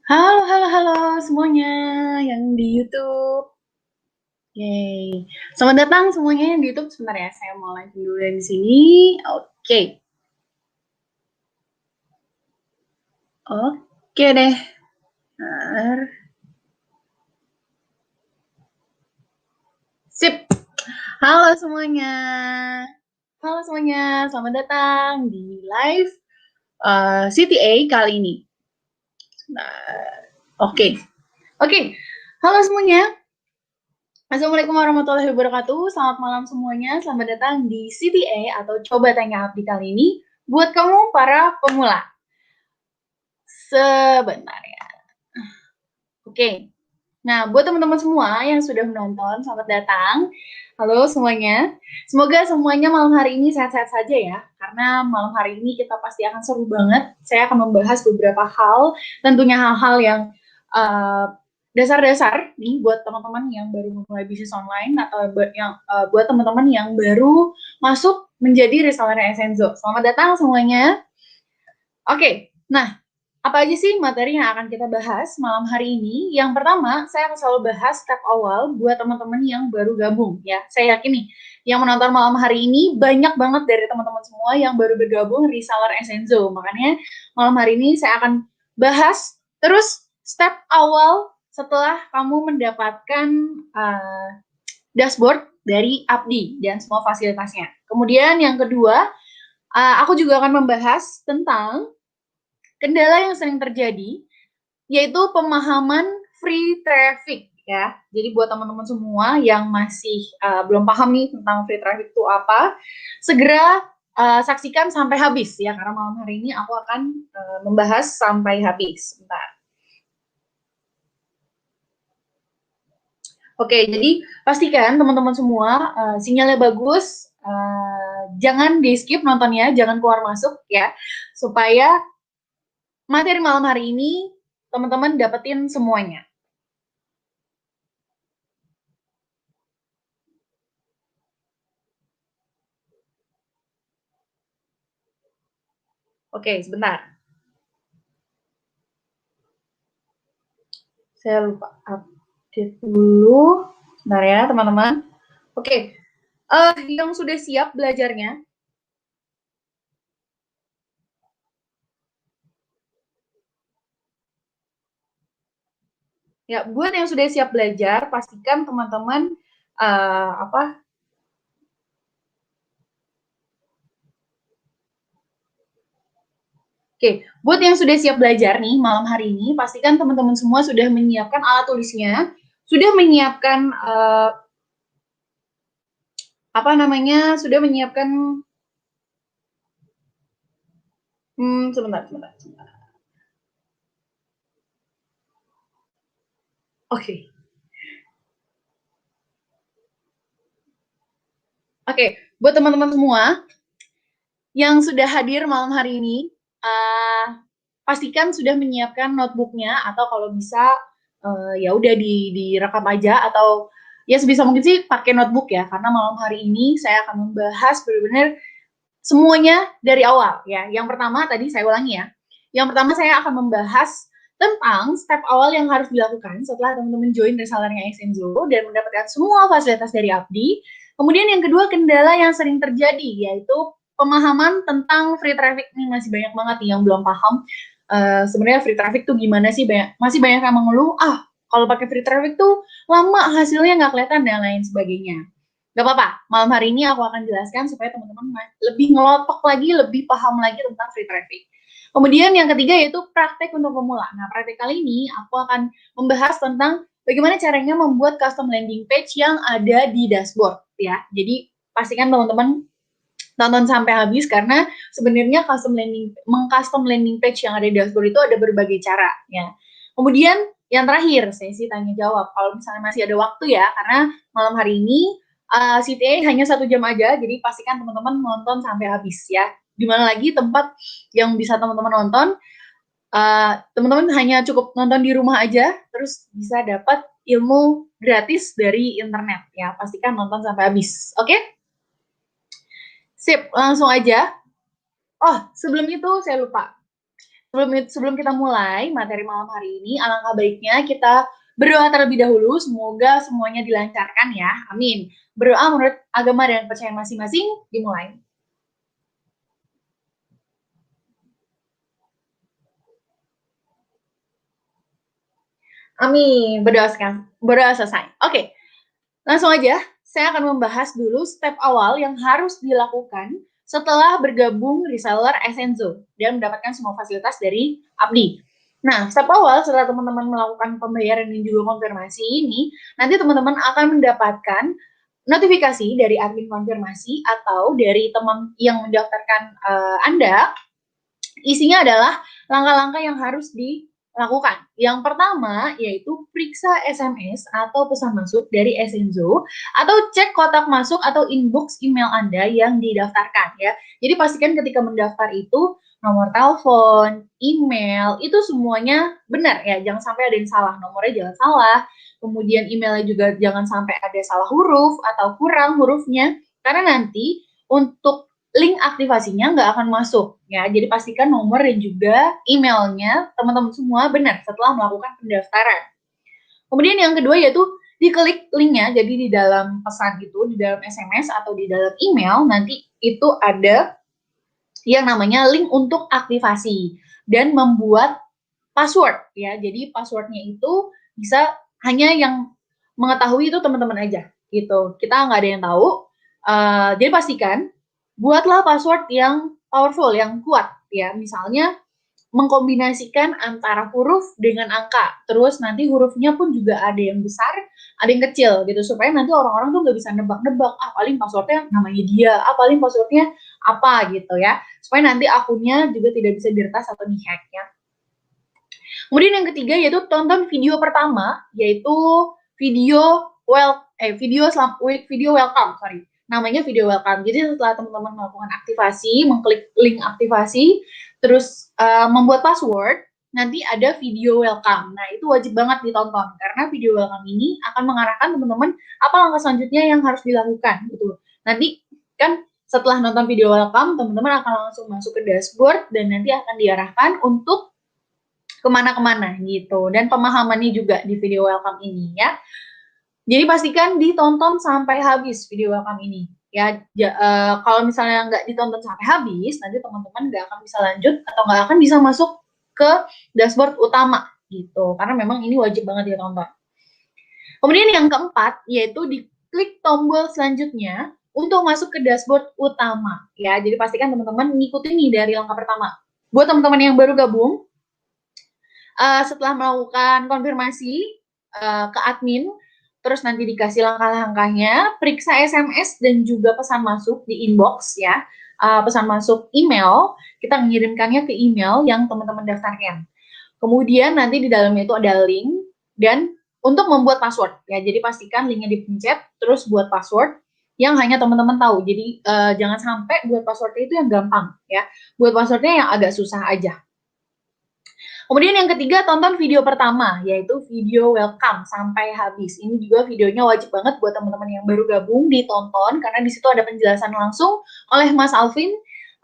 Halo, halo, halo semuanya yang di YouTube. Yeay. Selamat datang semuanya yang di YouTube. Sebentar ya, saya mau live dulu dari sini. Oke. Oke deh. Bentar. Sip. Halo semuanya. Halo semuanya, selamat datang di live CTA kali ini. Oke. Oke. Halo semuanya. Assalamualaikum warahmatullahi wabarakatuh. Selamat malam semuanya. Selamat datang di CTA atau Coba Tanya Abdi kali ini. Buat kamu para pemula. Sebentar ya. Oke. Nah, buat teman-teman semua yang sudah menonton, selamat datang. Halo semuanya. Semoga semuanya malam hari ini sehat-sehat saja ya. Karena malam hari ini kita pasti akan seru banget. Saya akan membahas beberapa hal, tentunya hal-hal yang dasar-dasar nih buat teman-teman yang baru memulai bisnis online atau buat teman-teman yang baru masuk menjadi resellernya Essenzo. Selamat datang semuanya. Oke, nah apa aja sih materi yang akan kita bahas malam hari ini? Yang pertama, saya akan selalu bahas step awal buat teman-teman yang baru gabung ya. Saya yakin nih, yang menonton malam hari ini banyak banget dari teman-teman semua yang baru bergabung reseller Essenzo. Makanya malam hari ini saya akan bahas terus step awal setelah kamu mendapatkan dashboard dari Abdi dan semua fasilitasnya. Kemudian yang kedua, aku juga akan membahas tentang kendala yang sering terjadi, yaitu pemahaman free traffic ya. Jadi buat teman-teman semua yang masih belum paham nih tentang free traffic itu apa, segera saksikan sampai habis ya, karena malam hari ini aku akan membahas sampai habis. Bentar. Oke, jadi pastikan teman-teman semua sinyalnya bagus, jangan di skip nontonnya, jangan keluar masuk ya, supaya materi malam hari ini teman-teman dapetin semuanya. Oke, sebentar. Saya lupa update dulu. Sebentar ya, teman-teman. Oke, yang sudah siap belajarnya? Ya, buat yang sudah siap belajar, pastikan teman-teman Oke, buat yang sudah siap belajar nih malam hari ini, pastikan teman-teman semua sudah menyiapkan alat tulisnya, sudah menyiapkan sudah menyiapkan sebentar. Oke. Oke, buat teman-teman semua yang sudah hadir malam hari ini, pastikan sudah menyiapkan notebooknya atau kalau bisa ya udah direkam aja atau ya sebisa mungkin sih pakai notebook ya, karena malam hari ini saya akan membahas benar-benar semuanya dari awal ya. Yang pertama tadi saya ulangi ya. Yang pertama saya akan membahas tentang step awal yang harus dilakukan setelah teman-teman join resellernya Exenzo dan mendapatkan semua fasilitas dari Abdi. Kemudian yang kedua, kendala yang sering terjadi yaitu pemahaman tentang free traffic. Ini masih banyak banget nih yang belum paham. Sebenarnya free traffic tuh gimana sih? Masih banyak yang mengeluh, kalau pakai free traffic tuh lama, hasilnya nggak kelihatan dan lain sebagainya. Gak apa-apa, malam hari ini aku akan jelaskan supaya teman-teman lebih ngelotok lagi, lebih paham lagi tentang free traffic. Kemudian yang ketiga yaitu praktek untuk pemula. Nah, praktek kali ini aku akan membahas tentang bagaimana caranya membuat custom landing page yang ada di dashboard ya. Jadi pastikan teman-teman tonton sampai habis karena sebenarnya mengcustom landing page yang ada di dashboard itu ada berbagai cara ya. Kemudian yang terakhir sesi tanya jawab. Kalau misalnya masih ada waktu ya, karena malam hari ini CTA hanya 1 jam aja, jadi pastikan teman-teman nonton sampai habis ya. Dimana lagi tempat yang bisa teman-teman nonton, teman-teman hanya cukup nonton di rumah aja, terus bisa dapat ilmu gratis dari internet ya. Pastikan nonton sampai habis, oke? Sip, langsung aja. Oh, sebelum itu saya lupa. sebelum kita mulai materi malam hari ini, alangkah baiknya kita berdoa terlebih dahulu. Semoga semuanya dilancarkan ya. Amin. Berdoa menurut agama dan kepercayaan masing-masing, dimulai. Amin. Berdoa selesai. Oke, langsung aja. Saya akan membahas dulu step awal yang harus dilakukan setelah bergabung reseller Essenzo dan mendapatkan semua fasilitas dari Abdi. Nah, step awal setelah teman-teman melakukan pembayaran dan juga konfirmasi ini, nanti teman-teman akan mendapatkan notifikasi dari admin konfirmasi atau dari teman yang mendaftarkan Anda. Isinya adalah langkah-langkah yang harus dilakukan. Yang pertama yaitu periksa SMS atau pesan masuk dari Essenzo atau cek kotak masuk atau inbox email Anda yang didaftarkan ya. Jadi pastikan ketika mendaftar itu nomor telepon, email itu semuanya benar ya. Jangan sampai ada yang salah, nomornya jangan salah. Kemudian emailnya juga jangan sampai ada salah huruf atau kurang hurufnya karena nanti untuk link aktivasinya nggak akan masuk ya. Jadi pastikan nomor dan juga emailnya teman-teman semua benar setelah melakukan pendaftaran. Kemudian yang kedua yaitu diklik linknya. Jadi di dalam pesan itu, di dalam SMS atau di dalam email nanti itu ada yang namanya link untuk aktivasi dan membuat password ya. Jadi passwordnya itu bisa hanya yang mengetahui itu teman-teman aja gitu. Kita nggak ada yang tahu. Jadi pastikan buatlah password yang powerful, yang kuat ya. Misalnya mengkombinasikan antara huruf dengan angka. Terus nanti hurufnya pun juga ada yang besar, ada yang kecil gitu. Supaya nanti orang-orang tuh nggak bisa nebak-nebak, paling passwordnya namanya dia, paling passwordnya apa gitu ya. Supaya nanti akunnya juga tidak bisa diretas atau dihack ya. Kemudian yang ketiga yaitu tonton video pertama, yaitu video welcome, namanya video welcome. Jadi setelah teman-teman melakukan aktivasi, mengklik link aktivasi, terus membuat password, nanti ada video welcome. Nah, itu wajib banget ditonton karena video welcome ini akan mengarahkan teman-teman apa langkah selanjutnya yang harus dilakukan gitu. Nanti kan setelah nonton video welcome, teman-teman akan langsung masuk ke dashboard dan nanti akan diarahkan untuk kemana-kemana gitu. Dan pemahamannya juga di video welcome ini ya. Jadi pastikan ditonton sampai habis video welcome ini. Ya, kalau misalnya nggak ditonton sampai habis, nanti teman-teman nggak akan bisa lanjut atau nggak akan bisa masuk ke dashboard utama gitu. Karena memang ini wajib banget ditonton. Kemudian yang keempat, yaitu diklik tombol selanjutnya untuk masuk ke dashboard utama. Ya, jadi pastikan teman-teman mengikuti nih dari langkah pertama. Buat teman-teman yang baru gabung, setelah melakukan konfirmasi ke admin, terus nanti dikasih langkah-langkahnya, periksa SMS dan juga pesan masuk di inbox ya, pesan masuk email, kita mengirimkannya ke email yang teman-teman daftarkan. Kemudian nanti di dalamnya itu ada link dan untuk membuat password ya, jadi pastikan linknya dipencet, terus buat password yang hanya teman-teman tahu. Jadi jangan sampai buat passwordnya itu yang gampang ya, buat passwordnya yang agak susah aja. Kemudian yang ketiga, tonton video pertama, yaitu video welcome sampai habis. Ini juga videonya wajib banget buat teman-teman yang baru gabung ditonton, karena di situ ada penjelasan langsung oleh Mas Alvin,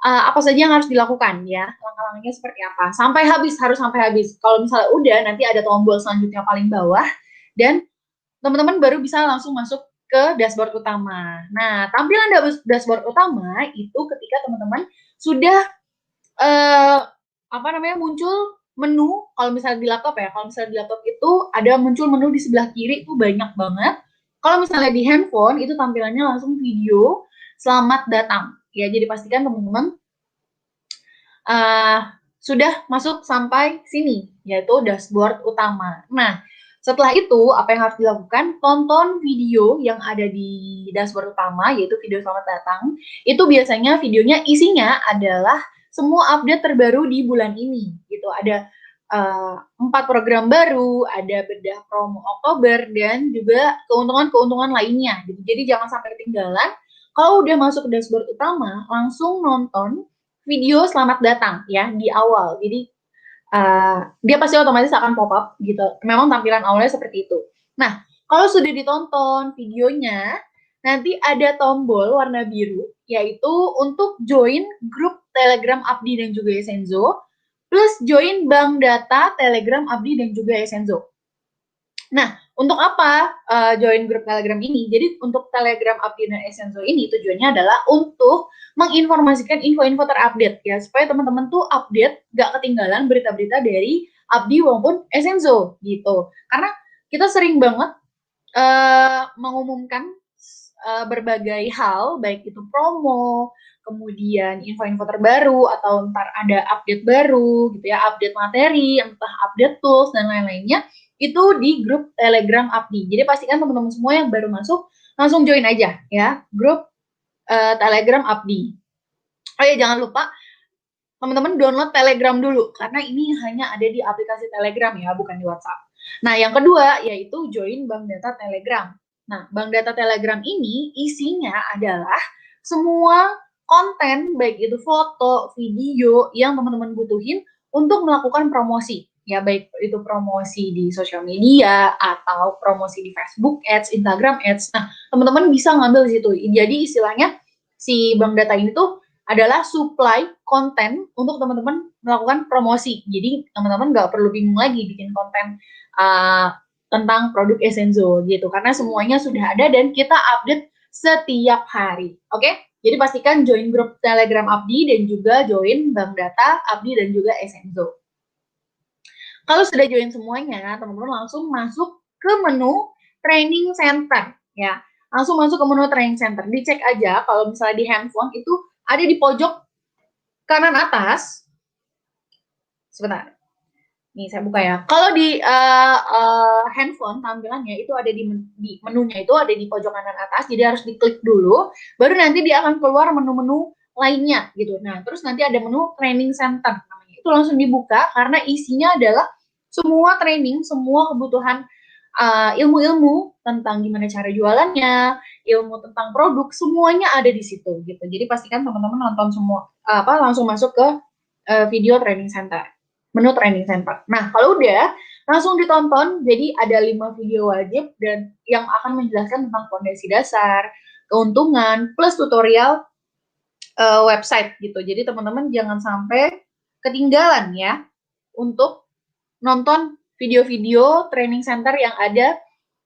apa saja yang harus dilakukan ya, langkah-langkahnya seperti apa. Sampai habis, harus sampai habis. Kalau misalnya udah, nanti ada tombol selanjutnya paling bawah, dan teman-teman baru bisa langsung masuk ke dashboard utama. Nah, tampilan dashboard utama itu ketika teman-teman sudah muncul menu. Kalau misalnya di laptop ya, kalau misalnya di laptop itu ada muncul menu di sebelah kiri itu banyak banget. Kalau misalnya di handphone itu tampilannya langsung video selamat datang ya. Jadi pastikan teman-teman sudah masuk sampai sini, yaitu dashboard utama. Nah, setelah itu apa yang harus dilakukan? Tonton video yang ada di dashboard utama, yaitu video selamat datang. Itu biasanya videonya isinya adalah semua update terbaru di bulan ini gitu. Ada 4 program baru, ada bedah promo Oktober, dan juga keuntungan-keuntungan lainnya gitu. Jadi jangan sampai ketinggalan. Kalau udah masuk ke dashboard utama, langsung nonton video selamat datang ya di awal. Jadi dia pasti otomatis akan pop up gitu. Memang tampilan awalnya seperti itu. Nah, kalau sudah ditonton videonya, nanti ada tombol warna biru, yaitu untuk join grup Telegram Abdi dan juga Essenzo. plus join bank data, Telegram Abdi dan juga Esenzo. Nah, untuk apa join grup Telegram ini? Jadi untuk Telegram Abdi dan Esenzo ini tujuannya adalah untuk menginformasikan info-info terupdate ya, supaya teman-teman tuh update, gak ketinggalan berita-berita dari Abdi maupun Esenzo gitu. Karena kita sering banget mengumumkan berbagai hal, baik itu promo, kemudian info-info terbaru, atau ntar ada update baru gitu ya, update materi, entah update tools dan lain-lainnya, itu di grup Telegram Abdi. Jadi pastikan teman-teman semua yang baru masuk langsung join aja ya grup Telegram Abdi. Oh ya, jangan lupa teman-teman download Telegram dulu karena ini hanya ada di aplikasi Telegram ya, bukan di WhatsApp. Nah, yang kedua yaitu join bank data Telegram. Nah, bank data Telegram ini isinya adalah semua konten, baik itu foto, video yang teman-teman butuhin untuk melakukan promosi. Ya, baik itu promosi di sosial media atau promosi di Facebook Ads, Instagram Ads. Nah, teman-teman bisa ngambil di situ. Jadi istilahnya si bank data ini tuh adalah supply konten untuk teman-teman melakukan promosi. Jadi teman-teman nggak perlu bingung lagi bikin konten tentang produk Esenzo gitu, karena semuanya sudah ada dan kita update setiap hari. Oke? Jadi pastikan join grup Telegram Abdi dan juga join bank data Abdi dan juga Esenzo. Kalau sudah join semuanya, teman-teman langsung masuk ke menu training center ya. Langsung masuk ke menu training center. Dicek aja kalau misalnya di handphone itu ada di pojok kanan atas. Sebentar. Nih saya buka ya. Kalau di handphone tampilannya itu ada di menunya itu ada di pojok kanan atas. Jadi harus diklik dulu. Baru nanti dia akan keluar menu-menu lainnya gitu. Nah, terus nanti ada menu training center namanya. Itu langsung dibuka karena isinya adalah semua training, semua kebutuhan ilmu-ilmu tentang gimana cara jualannya, ilmu tentang produk, semuanya ada di situ gitu. Jadi pastikan teman-teman nonton semua langsung masuk ke video training center, menu training center. Nah, kalau udah langsung ditonton, jadi ada 5 video wajib dan yang akan menjelaskan tentang fondasi dasar, keuntungan, plus tutorial website gitu. Jadi teman-teman jangan sampai ketinggalan ya untuk nonton video-video training center yang ada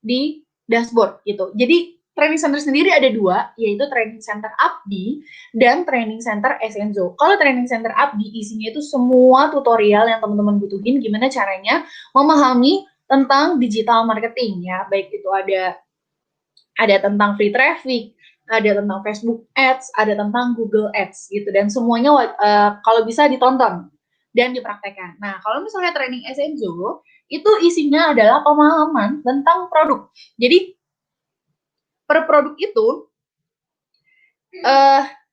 di dashboard gitu. Jadi training center sendiri ada 2, yaitu training center Abdi dan training center Esenzo. Kalau training center Abdi isinya itu semua tutorial yang teman-teman butuhin gimana caranya memahami tentang digital marketing ya. Baik itu ada tentang free traffic, ada tentang Facebook Ads, ada tentang Google Ads gitu, dan semuanya kalau bisa ditonton dan dipraktekkan. Nah, kalau misalnya training Esenzo, itu isinya adalah pemahaman tentang produk. Jadi, per produk itu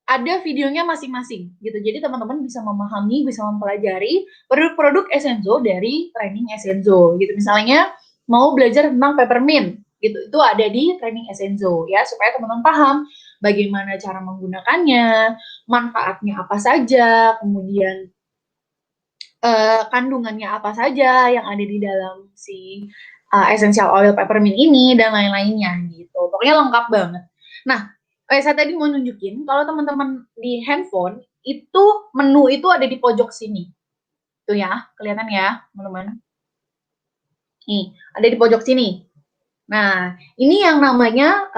ada videonya masing-masing gitu. Jadi, teman-teman bisa memahami, bisa mempelajari produk-produk Esenzo dari training Esenzo gitu. Misalnya, mau belajar tentang peppermint gitu, itu ada di training Esenzo ya, supaya teman-teman paham bagaimana cara menggunakannya, manfaatnya apa saja, kemudian kandungannya apa saja yang ada di dalam si essential oil peppermint ini dan lain-lainnya gitu. Pokoknya lengkap banget. Nah, saya tadi mau nunjukin kalau teman-teman di handphone itu menu itu ada di pojok sini. Tuh ya, kelihatan ya, teman-teman. Nih, ada di pojok sini. Nah, ini yang namanya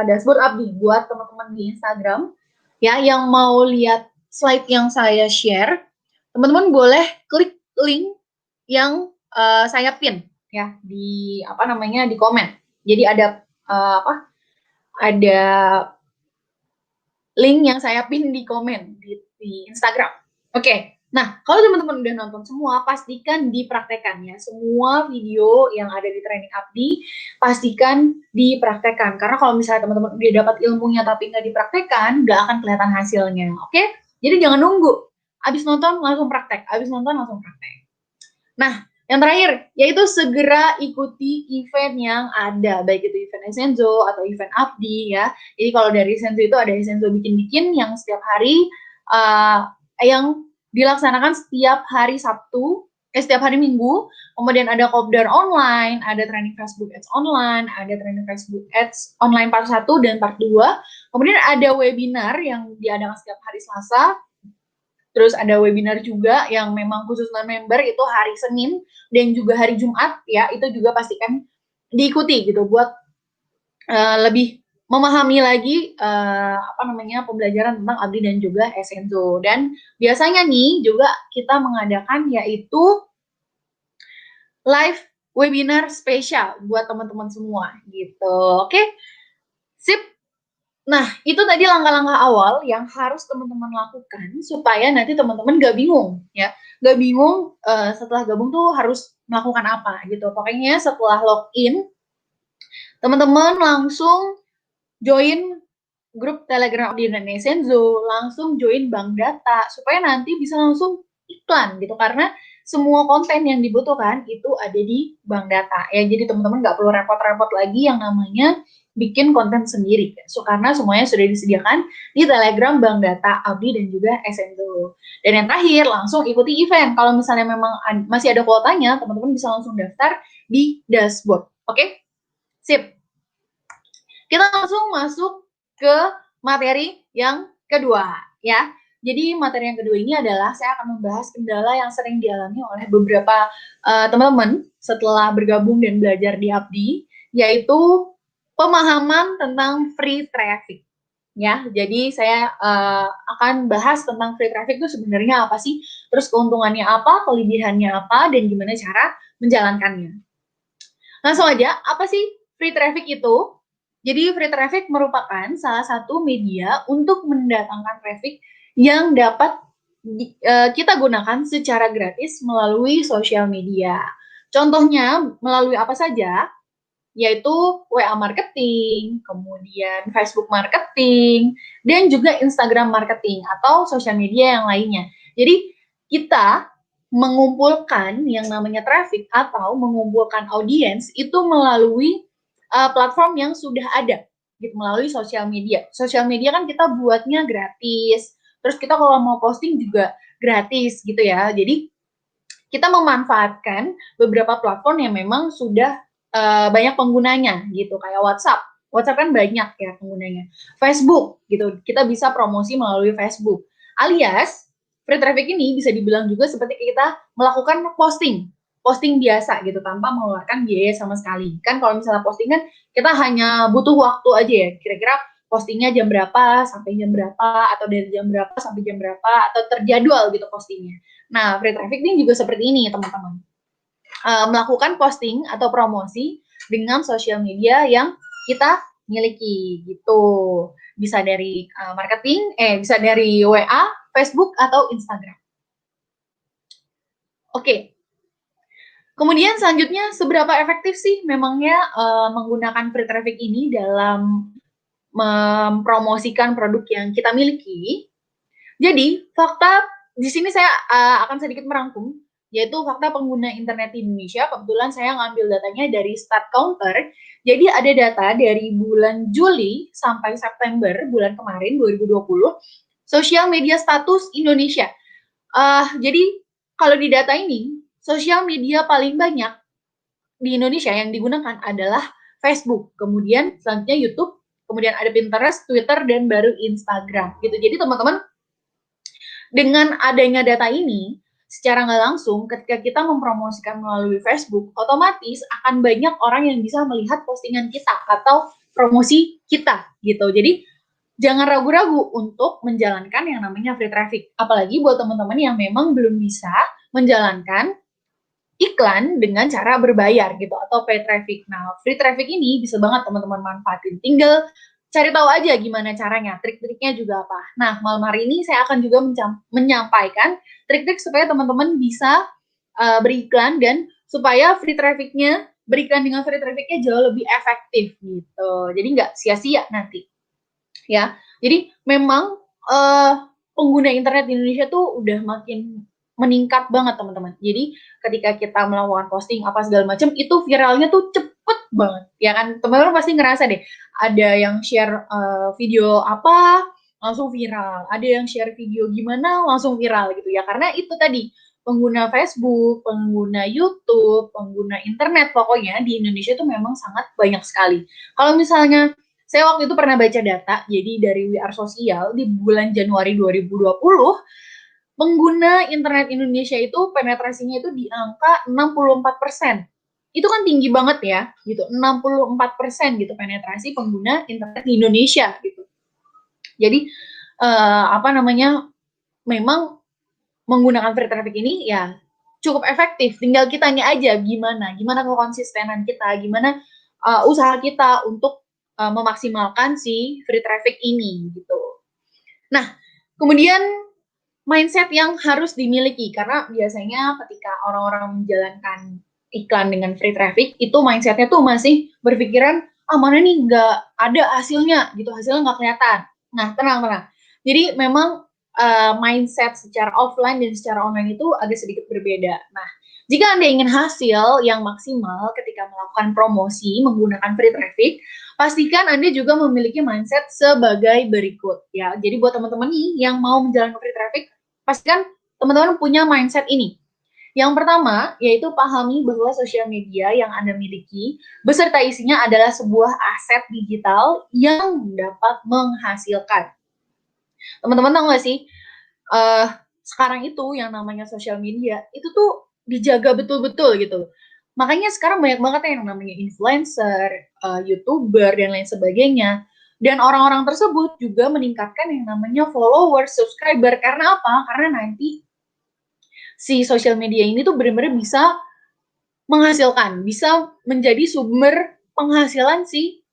dashboard Abdi buat teman-teman di Instagram ya yang mau lihat slide yang saya share. Teman-teman boleh klik link yang saya pin ya di di komen. Jadi ada ada link yang saya pin di komen di Instagram. Oke. Nah, kalau teman-teman udah nonton semua, pastikan dipraktekkan ya. Semua video yang ada di Training Abdi, pastikan dipraktekkan. Karena kalau misalnya teman-teman udah dapat ilmunya tapi nggak dipraktekkan, nggak akan kelihatan hasilnya. Oke? Jadi jangan nunggu. Abis nonton langsung praktek. Abis nonton langsung praktek. Nah, yang terakhir, yaitu segera ikuti event yang ada, baik itu event Esenzo atau event Abdi ya. Jadi kalau dari Esenzo itu ada Esenzo bikin-bikin yang setiap hari, yang dilaksanakan setiap hari Sabtu, setiap hari Minggu, kemudian ada Kopdar online, ada training Facebook Ads online, ada training Facebook Ads online part 1 dan part 2, kemudian ada webinar yang diadakan setiap hari Selasa, Terus ada webinar juga yang memang khusus non-member itu hari Senin dan juga hari Jumat ya, itu juga pastikan diikuti gitu buat lebih memahami lagi pembelajaran tentang Abdi dan juga Esenzo. Dan biasanya nih juga kita mengadakan yaitu live webinar spesial buat teman-teman semua gitu. Oke, sip. Nah, itu tadi langkah-langkah awal yang harus teman-teman lakukan supaya nanti teman-teman gak bingung ya. Gak bingung setelah gabung tuh harus melakukan apa gitu. Pokoknya setelah login, teman-teman langsung join grup Telegram di Indonesia Zenzo, langsung join bank data supaya nanti bisa langsung iklan gitu, karena semua konten yang dibutuhkan itu ada di bank data ya. Jadi teman-teman nggak perlu repot-repot lagi yang namanya bikin konten sendiri so, karena semuanya sudah disediakan di Telegram bank data Abdi dan juga Esenzo. Dan yang terakhir, langsung ikuti event. Kalau misalnya memang masih ada kuotanya, teman-teman bisa langsung daftar di dashboard. Oke? Sip. Kita langsung masuk ke materi yang kedua ya. Jadi materi yang kedua ini adalah saya akan membahas kendala yang sering dialami oleh beberapa teman-teman setelah bergabung dan belajar di Abdi, yaitu pemahaman tentang free traffic. Ya, jadi saya akan bahas tentang free traffic itu sebenarnya apa sih, terus keuntungannya apa, kelebihannya apa, dan gimana cara menjalankannya. Langsung aja, apa sih free traffic itu? Jadi free traffic merupakan salah satu media untuk mendatangkan traffic yang dapat kita gunakan secara gratis melalui sosial media. Contohnya melalui apa saja? Yaitu WA marketing, kemudian Facebook marketing, dan juga Instagram marketing atau sosial media yang lainnya. Jadi kita mengumpulkan yang namanya traffic atau mengumpulkan audiens itu melalui platform yang sudah ada gitu, melalui sosial media. Sosial media kan kita buatnya gratis. Terus kita kalau mau posting juga gratis gitu ya. Jadi kita memanfaatkan beberapa platform yang memang sudah banyak penggunanya gitu, kayak WhatsApp. WhatsApp kan banyak ya penggunanya. Facebook gitu, kita bisa promosi melalui Facebook. Alias free traffic ini bisa dibilang juga seperti kita melakukan posting biasa gitu tanpa mengeluarkan biaya sama sekali. Kan kalau misalnya posting kan kita hanya butuh waktu aja ya, kira-kira postingnya jam berapa sampai jam berapa, atau dari jam berapa sampai jam berapa, atau terjadwal gitu postingnya. Nah, free traffic ini juga seperti ini teman-teman. Melakukan posting atau promosi dengan sosial media yang kita miliki gitu. Bisa dari marketing, bisa dari WA, Facebook, atau Instagram. Oke. Kemudian selanjutnya, seberapa efektif sih memangnya menggunakan free traffic ini dalam mempromosikan produk yang kita miliki? Jadi, fakta di sini saya akan sedikit merangkum, yaitu fakta pengguna internet di Indonesia. Kebetulan saya ngambil datanya dari StatCounter. Jadi ada data dari bulan Juli sampai September, bulan kemarin 2020, sosial media status Indonesia. Jadi kalau di data ini, sosial media paling banyak di Indonesia yang digunakan adalah Facebook, kemudian selanjutnya YouTube, kemudian ada Pinterest, Twitter, dan baru Instagram gitu. Jadi teman-teman, dengan adanya data ini, secara nggak langsung ketika kita mempromosikan melalui Facebook, otomatis akan banyak orang yang bisa melihat postingan kita atau promosi kita gitu. Jadi jangan ragu-ragu untuk menjalankan yang namanya free traffic. Apalagi buat teman-teman yang memang belum bisa menjalankan iklan dengan cara berbayar gitu atau pay traffic. Nah, free traffic ini bisa banget teman-teman manfaatin. Tinggal cari tahu aja gimana caranya, trik-triknya juga apa. Nah, malam hari ini saya akan juga menyampaikan trik-trik supaya teman-teman bisa beriklan dan supaya free traffic-nya, beriklan dengan free traffic-nya jauh lebih efektif gitu. Jadi nggak sia-sia nanti. Ya, jadi memang pengguna internet di Indonesia tuh udah makin meningkat banget teman-teman. Jadi ketika kita melakukan posting apa segala macam itu viralnya tuh cepet banget, ya kan? Teman-teman pasti ngerasa deh, ada yang share video apa langsung viral, ada yang share video gimana langsung viral gitu ya. Karena itu tadi pengguna Facebook, pengguna YouTube, pengguna internet pokoknya di Indonesia tuh memang sangat banyak sekali. Kalau misalnya saya waktu itu pernah baca data, jadi dari We Are Social di bulan Januari 2020 pengguna internet Indonesia itu penetrasinya itu di angka 64%. Itu kan tinggi banget ya, gitu. 64% gitu penetrasi pengguna internet di Indonesia gitu. Jadi memang menggunakan free traffic ini ya cukup efektif. Tinggal kitanya aja gimana kekonsistenan kita, gimana usaha kita untuk memaksimalkan si free traffic ini gitu. Nah, kemudian mindset yang harus dimiliki karena biasanya ketika orang-orang menjalankan iklan dengan free traffic itu mindsetnya tuh masih berpikiran mana nih nggak ada hasilnya gitu, hasilnya nggak kelihatan. Nah, tenang. Jadi memang mindset secara offline dan secara online itu agak sedikit berbeda. Nah, jika Anda ingin hasil yang maksimal ketika melakukan promosi menggunakan free traffic, pastikan Anda juga memiliki mindset sebagai berikut ya. Jadi buat teman-teman nih yang mau menjalankan free traffic, pastikan teman-teman punya mindset ini. Yang pertama, yaitu pahami bahwa sosial media yang Anda miliki beserta isinya adalah sebuah aset digital yang dapat menghasilkan. Teman-teman tahu nggak sih, sekarang itu yang namanya sosial media, itu tuh dijaga betul-betul gitu. Makanya sekarang banyak banget yang namanya influencer, YouTuber, dan lain sebagainya. Dan orang-orang tersebut juga meningkatkan yang namanya followers, subscriber. Karena apa? Karena nanti si sosial media ini tuh benar-benar bisa menghasilkan, bisa menjadi sumber penghasilan si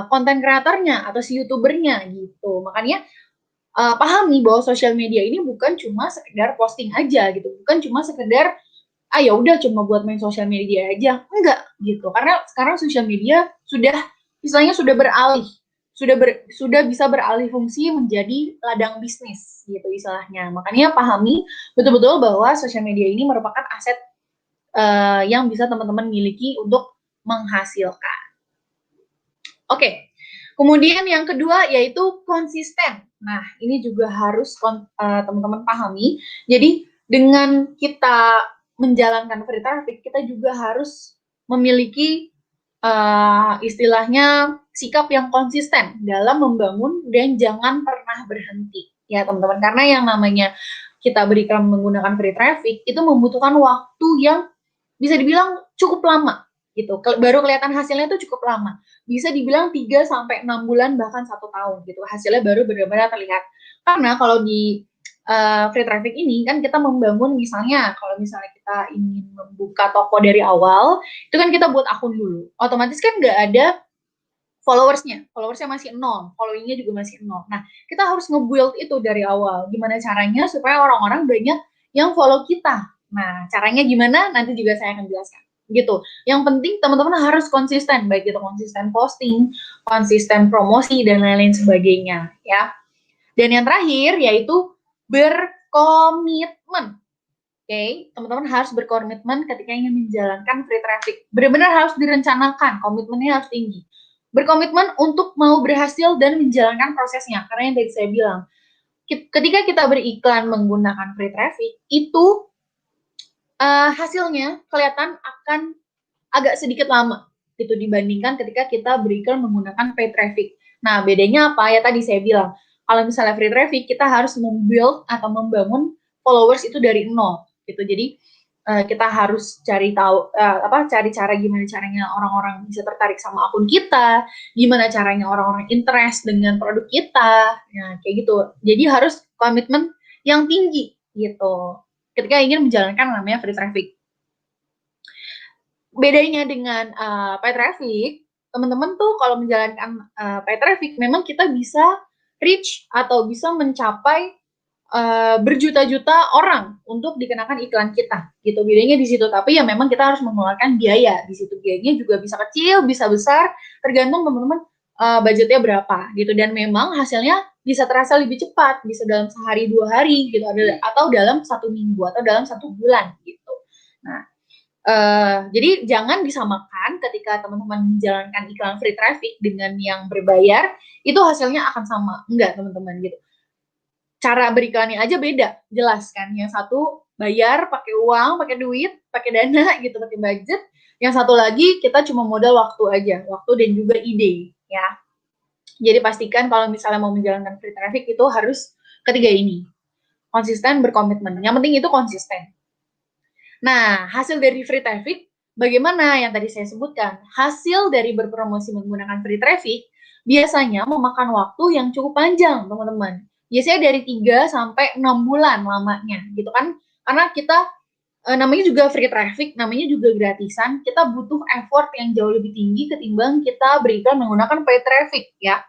konten kreatornya atau si YouTubernya gitu. Makanya pahami bahwa sosial media ini bukan cuma sekedar posting aja gitu, bukan cuma sekedar ya udah cuma buat main sosial media aja, enggak gitu. Karena sekarang sosial media sudah istilahnya sudah bisa beralih fungsi menjadi ladang bisnis gitu istilahnya. Makanya pahami betul-betul bahwa sosial media ini merupakan aset yang bisa teman-teman miliki untuk menghasilkan. Oke. Kemudian yang kedua yaitu konsisten. Nah, ini juga harus teman-teman pahami. Jadi dengan kita menjalankan free traffic, kita juga harus memiliki istilahnya sikap yang konsisten dalam membangun dan jangan pernah berhenti. Ya, teman-teman. Karena yang namanya kita berikan menggunakan free traffic itu membutuhkan waktu yang bisa dibilang cukup lama gitu. Baru kelihatan hasilnya itu cukup lama. Bisa dibilang 3 sampai 6 bulan bahkan 1 tahun gitu. Hasilnya baru benar-benar terlihat. Karena kalau di free traffic ini kan kita membangun misalnya kalau misalnya kita ingin membuka toko dari awal, itu kan kita buat akun dulu. Otomatis kan nggak ada followersnya masih 0, followingnya juga masih 0. Nah, kita harus nge-build itu dari awal. Gimana caranya supaya orang-orang banyak yang follow kita. Nah, caranya gimana? Nanti juga saya akan jelaskan. Gitu. Yang penting teman-teman harus konsisten, baik itu konsisten posting, konsisten promosi, dan lain-lain sebagainya. Ya. Dan yang terakhir yaitu berkomitmen. Oke, teman-teman harus berkomitmen ketika ingin menjalankan free traffic. Benar-benar harus direncanakan, komitmennya harus tinggi. Berkomitmen untuk mau berhasil dan menjalankan prosesnya. Karena yang tadi saya bilang, ketika kita beriklan menggunakan free traffic, itu hasilnya kelihatan akan agak sedikit lama gitu dibandingkan ketika kita beriklan menggunakan paid traffic. Nah, bedanya apa? Ya tadi saya bilang, kalau misalnya free traffic, kita harus membuild atau membangun followers itu dari nol gitu. Jadi kita harus cari cara gimana caranya orang-orang bisa tertarik sama akun kita, gimana caranya orang-orang interest dengan produk kita, nah kayak gitu. Jadi harus komitmen yang tinggi gitu ketika ingin menjalankan namanya free traffic. Bedanya dengan paid traffic, teman-teman tuh kalau menjalankan paid traffic memang kita bisa reach atau bisa mencapai berjuta-juta orang untuk dikenakan iklan kita gitu. Bedanya di situ, tapi ya memang kita harus mengeluarkan biaya di situ. Biayanya juga bisa kecil bisa besar tergantung teman-teman budgetnya berapa gitu, dan memang hasilnya bisa terasa lebih cepat, bisa dalam sehari 2 hari gitu, atau dalam 1 minggu atau dalam 1 bulan gitu. Nah, jadi jangan disamakan ketika teman-teman menjalankan iklan free traffic dengan yang berbayar itu hasilnya akan sama, enggak teman-teman gitu. Cara beriklannya aja beda, jelas kan. Yang satu bayar pakai uang, pakai duit, pakai dana gitu, pakai budget. Yang satu lagi kita cuma modal waktu aja, waktu dan juga ide ya. Jadi pastikan kalau misalnya mau menjalankan free traffic itu harus ketiga ini. konsisten berkomitmen. Yang penting itu konsisten. Nah, hasil dari free traffic, bagaimana yang tadi saya sebutkan? Hasil dari berpromosi menggunakan free traffic biasanya memakan waktu yang cukup panjang, teman-teman. Biasanya dari 3 sampai 6 bulan lamanya, gitu kan? Karena kita namanya juga free traffic, namanya juga gratisan, kita butuh effort yang jauh lebih tinggi ketimbang kita berikan menggunakan paid traffic, ya.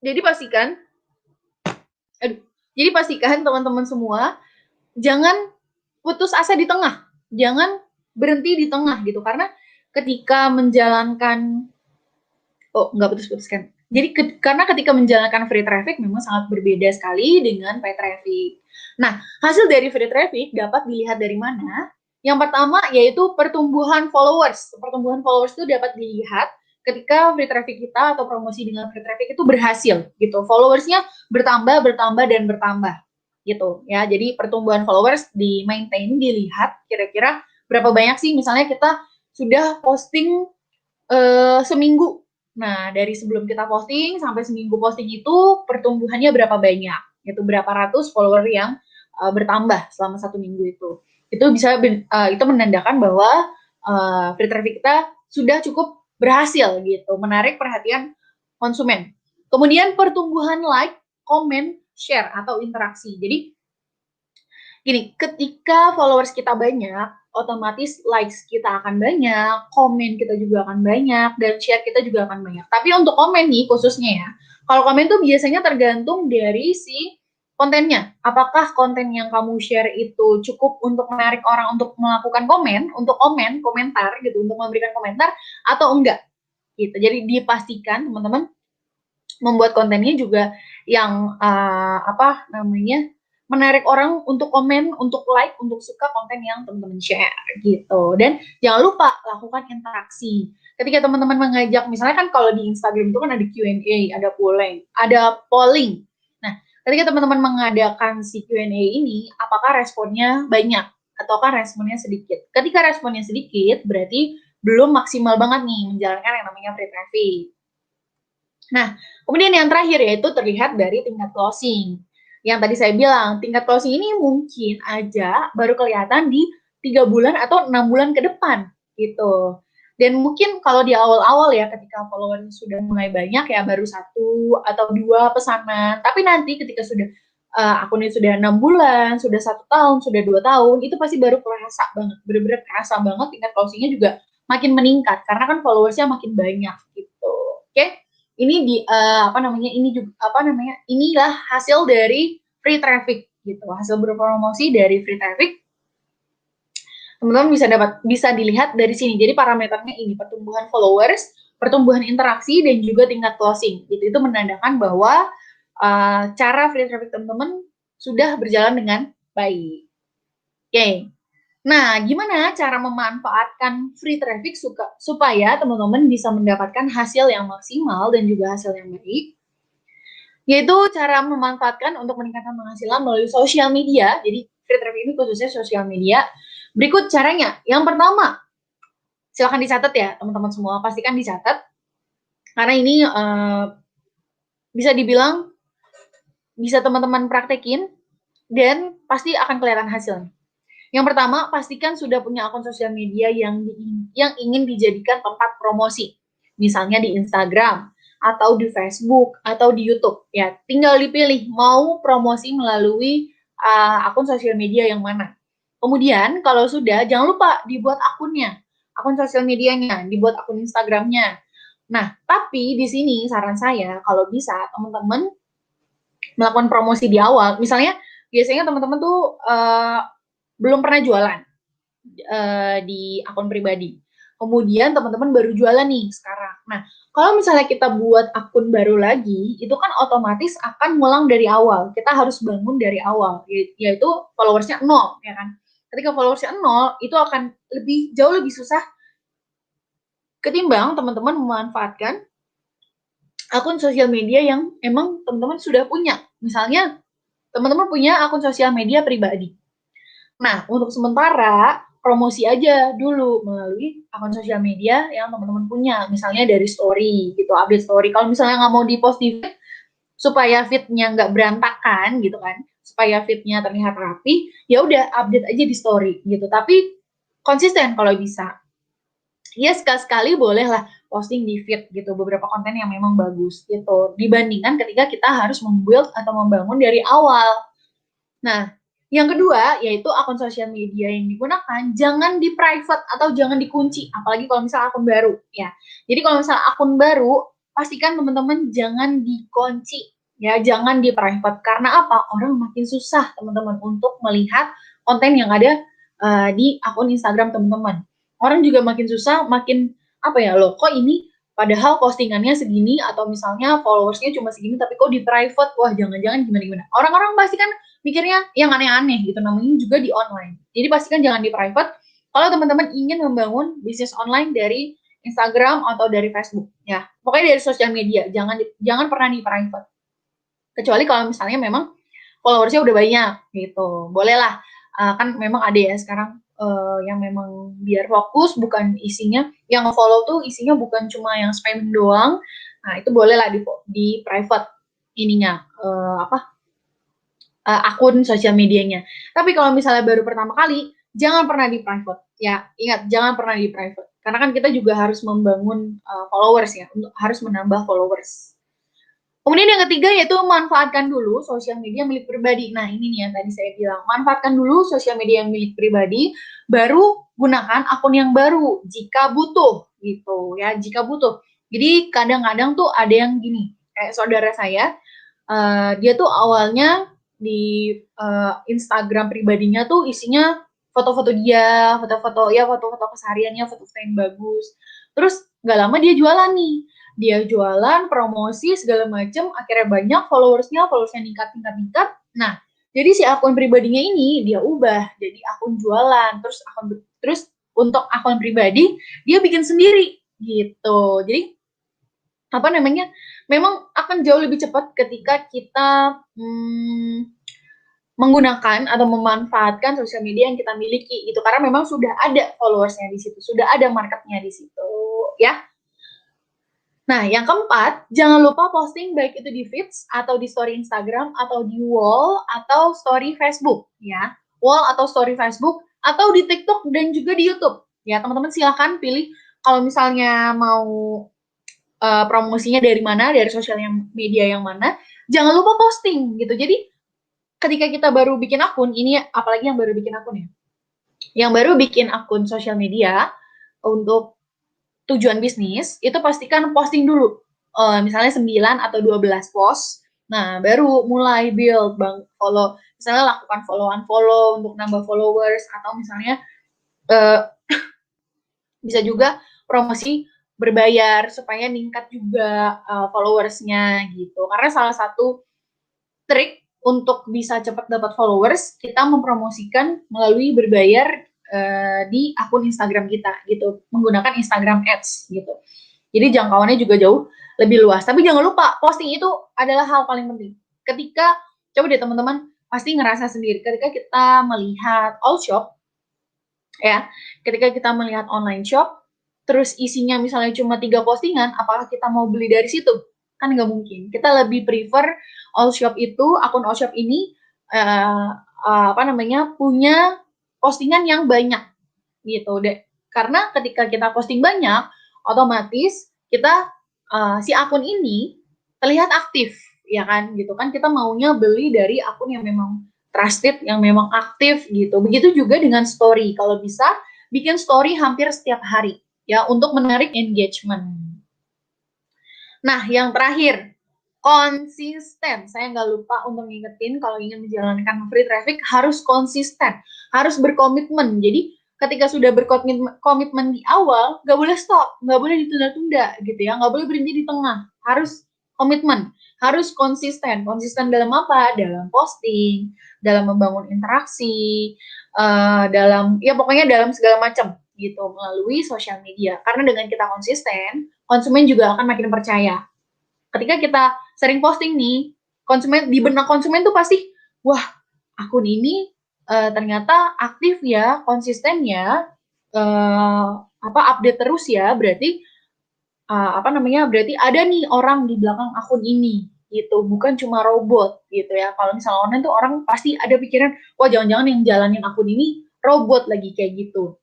Jadi pastikan, jadi pastikan teman-teman semua jangan putus asa di tengah, jangan berhenti di tengah gitu, karena ketika menjalankan nggak putus-putus kan. Jadi karena ketika menjalankan free traffic memang sangat berbeda sekali dengan paid traffic. Nah, hasil dari free traffic dapat dilihat dari mana? Yang pertama yaitu pertumbuhan followers. Pertumbuhan followers itu dapat dilihat ketika free traffic kita atau promosi dengan free traffic itu berhasil gitu. Followersnya bertambah, bertambah, dan bertambah gitu ya. Jadi pertumbuhan followers di maintain, dilihat kira-kira berapa banyak sih, misalnya kita sudah posting seminggu. Nah, dari sebelum kita posting sampai seminggu posting itu pertumbuhannya berapa banyak? Itu berapa ratus follower yang bertambah selama 1 minggu itu. Itu bisa itu menandakan bahwa free traffic kita sudah cukup berhasil gitu, menarik perhatian konsumen. Kemudian pertumbuhan like, comment, share atau interaksi. Jadi gini, ketika followers kita banyak, otomatis likes kita akan banyak, komen kita juga akan banyak, dan share kita juga akan banyak. Tapi untuk komen nih khususnya ya, kalau komen tuh biasanya tergantung dari si kontennya. Apakah konten yang kamu share itu cukup untuk menarik orang untuk melakukan komen, untuk komen, komentar gitu, untuk memberikan komentar, atau enggak gitu. Jadi dipastikan teman-teman membuat kontennya juga yang menarik orang untuk komen, untuk like, untuk suka konten yang teman-teman share gitu. Dan jangan lupa lakukan interaksi. Ketika teman-teman mengajak, misalnya kan kalau di Instagram itu kan ada Q&A, ada polling. Nah, ketika teman-teman mengadakan si Q&A ini, apakah responnya banyak ataukah responnya sedikit? Ketika responnya sedikit, berarti belum maksimal banget nih menjalankan yang namanya free traffic. Nah, kemudian yang terakhir yaitu terlihat dari tingkat closing. Yang tadi saya bilang, tingkat closing ini mungkin aja baru kelihatan di 3 bulan atau 6 bulan ke depan gitu. Dan mungkin kalau di awal-awal ya, ketika followernya sudah mulai banyak ya, baru 1 atau 2 pesanan. Tapi nanti ketika sudah akunnya sudah 6 bulan, sudah 1 tahun, sudah 2 tahun, itu pasti baru kerasa banget, benar-benar kerasa banget tingkat closingnya juga makin meningkat karena kan followersnya makin banyak gitu. Oke? Ini inilah hasil dari free traffic gitu, hasil berpromosi dari free traffic. Teman-teman bisa dilihat dari sini. Jadi parameternya ini, pertumbuhan followers, pertumbuhan interaksi, dan juga tingkat closing. Itu menandakan bahwa cara free traffic teman-teman sudah berjalan dengan baik. Oke. Nah, gimana cara memanfaatkan free traffic supaya teman-teman bisa mendapatkan hasil yang maksimal dan juga hasil yang baik? Yaitu cara memanfaatkan untuk meningkatkan penghasilan melalui sosial media. Jadi free traffic ini khususnya sosial media. Berikut caranya. Yang pertama, silahkan dicatat ya teman-teman semua, pastikan dicatat. Karena ini bisa dibilang bisa teman-teman praktekin dan pasti akan kelihatan hasilnya. Yang pertama, pastikan sudah punya akun sosial media yang ingin dijadikan tempat promosi. Misalnya di Instagram, atau di Facebook, atau di YouTube. Ya, tinggal dipilih mau promosi melalui akun sosial media yang mana. Kemudian, kalau sudah, jangan lupa dibuat akunnya. Akun sosial medianya, dibuat akun Instagramnya. Nah, tapi di sini saran saya, kalau bisa teman-teman melakukan promosi di awal. Misalnya, biasanya teman-teman tuh belum pernah jualan di akun pribadi. Kemudian teman-teman baru jualan nih sekarang. Nah, kalau misalnya kita buat akun baru lagi, itu kan otomatis akan ngulang dari awal. Kita harus bangun dari awal, yaitu followersnya 0, ya kan? Ketika followersnya 0, itu akan jauh lebih susah ketimbang teman-teman memanfaatkan akun sosial media yang emang teman-teman sudah punya. Misalnya, teman-teman punya akun sosial media pribadi. Nah, untuk sementara, promosi aja dulu melalui akun sosial media yang teman-teman punya, misalnya dari story gitu, update story. Kalau misalnya nggak mau di-post di feed, supaya feed-nya nggak berantakan gitu kan, supaya feed-nya terlihat rapi, ya udah update aja di story gitu. Tapi konsisten kalau bisa. Ya sekali-sekali boleh lah posting di feed gitu, beberapa konten yang memang bagus gitu, dibandingkan ketika kita harus membuild atau membangun dari awal. Nah, yang kedua yaitu akun sosial media yang digunakan jangan di private atau jangan dikunci, apalagi kalau misalnya akun baru ya. Jadi kalau misalnya akun baru, pastikan teman-teman jangan dikunci ya, jangan di private. Karena apa? Orang makin susah teman-teman untuk melihat konten yang ada di akun Instagram teman-teman. Orang juga makin susah, makin apa ya, loh kok ini padahal postingannya segini atau misalnya followersnya cuma segini tapi kok di private, wah jangan-jangan gimana-gimana. Orang-orang pasti kan mikirnya yang aneh-aneh gitu, namanya juga di online. Jadi pastikan jangan di private kalau teman-teman ingin membangun bisnis online dari Instagram atau dari Facebook ya. Pokoknya dari sosial media, jangan pernah di private. Kecuali kalau misalnya memang followersnya udah banyak gitu. Bolehlah kan memang ada ya sekarang yang memang biar fokus, bukan isinya yang follow tuh isinya bukan cuma yang spamming doang. Nah, itu bolehlah di private ininya akun sosial medianya. Tapi kalau misalnya baru pertama kali, jangan pernah di private. Ya, ingat, jangan pernah di private. Karena kan kita juga harus membangun followers ya, harus menambah followers. Kemudian yang ketiga yaitu manfaatkan dulu sosial media milik pribadi. Nah, ini nih yang tadi saya bilang, manfaatkan dulu sosial media yang milik pribadi, baru gunakan akun yang baru jika butuh gitu ya, jika butuh. Jadi kadang-kadang tuh ada yang gini, kayak saudara saya, dia tuh awalnya di Instagram pribadinya tuh isinya foto-foto dia, foto-foto kesehariannya, foto-foto yang bagus. Terus nggak lama dia jualan nih, dia jualan, promosi segala macam, akhirnya banyak followersnya ningkat. Nah, jadi si akun pribadinya ini dia ubah jadi akun jualan, terus untuk akun pribadi dia bikin sendiri gitu. Jadi apa namanya? Memang akan jauh lebih cepat ketika kita menggunakan atau memanfaatkan sosial media yang kita miliki gitu, karena memang sudah ada followersnya di situ, sudah ada marketnya di situ ya. Nah, yang keempat, jangan lupa posting baik itu di feeds atau di story Instagram atau di wall atau story Facebook ya. Wall atau story Facebook atau di TikTok dan juga di YouTube. Ya, teman-teman silahkan pilih kalau misalnya mau promosinya dari mana, dari sosial media yang mana. Jangan lupa posting gitu. Jadi ketika kita baru bikin akun, ini apalagi yang baru bikin akun ya. Yang baru bikin akun sosial media untuk tujuan bisnis, itu pastikan posting dulu. Misalnya 9 atau 12 post. Nah, baru mulai build, follow. Misalnya lakukan follow-unfollow untuk nambah followers, atau misalnya bisa juga promosi berbayar supaya ningkat juga followersnya gitu. Karena salah satu trik untuk bisa cepat dapat followers, kita mempromosikan melalui berbayar di akun Instagram kita gitu, menggunakan Instagram Ads gitu. Jadi jangkauannya juga jauh lebih luas. Tapi jangan lupa, posting itu adalah hal paling penting. Ketika, coba deh teman-teman, pasti ngerasa sendiri, ketika kita melihat all shop, ya, ketika kita melihat online shop, terus isinya misalnya cuma 3 postingan, apakah kita mau beli dari situ? Kan nggak mungkin. Kita lebih prefer all shop itu, akun all shop ini, punya postingan yang banyak, gitu deh. Karena ketika kita posting banyak, otomatis kita si akun ini terlihat aktif, ya kan, gitu kan. Kita maunya beli dari akun yang memang trusted, yang memang aktif gitu. Begitu juga dengan story. Kalau bisa bikin story hampir setiap hari ya untuk menarik engagement. Nah, yang terakhir, konsisten. Saya nggak lupa untuk ngingetin kalau ingin menjalankan free traffic harus konsisten, harus berkomitmen. Jadi ketika sudah berkomitmen di awal, nggak boleh stop, nggak boleh ditunda-tunda gitu ya, nggak boleh berhenti di tengah, harus komitmen, harus konsisten. Konsisten dalam apa? Dalam posting, dalam membangun interaksi, pokoknya dalam segala macam gitu melalui sosial media. Karena dengan kita konsisten, konsumen juga akan makin percaya. Ketika kita sering posting nih, di benak konsumen tuh pasti, wah akun ini ternyata aktif ya, konsisten ya, update terus ya, berarti berarti ada nih orang di belakang akun ini gitu, bukan cuma robot gitu ya. Kalau misalnya online tuh orang pasti ada pikiran, wah jangan-jangan yang jalanin akun ini robot lagi kayak gitu.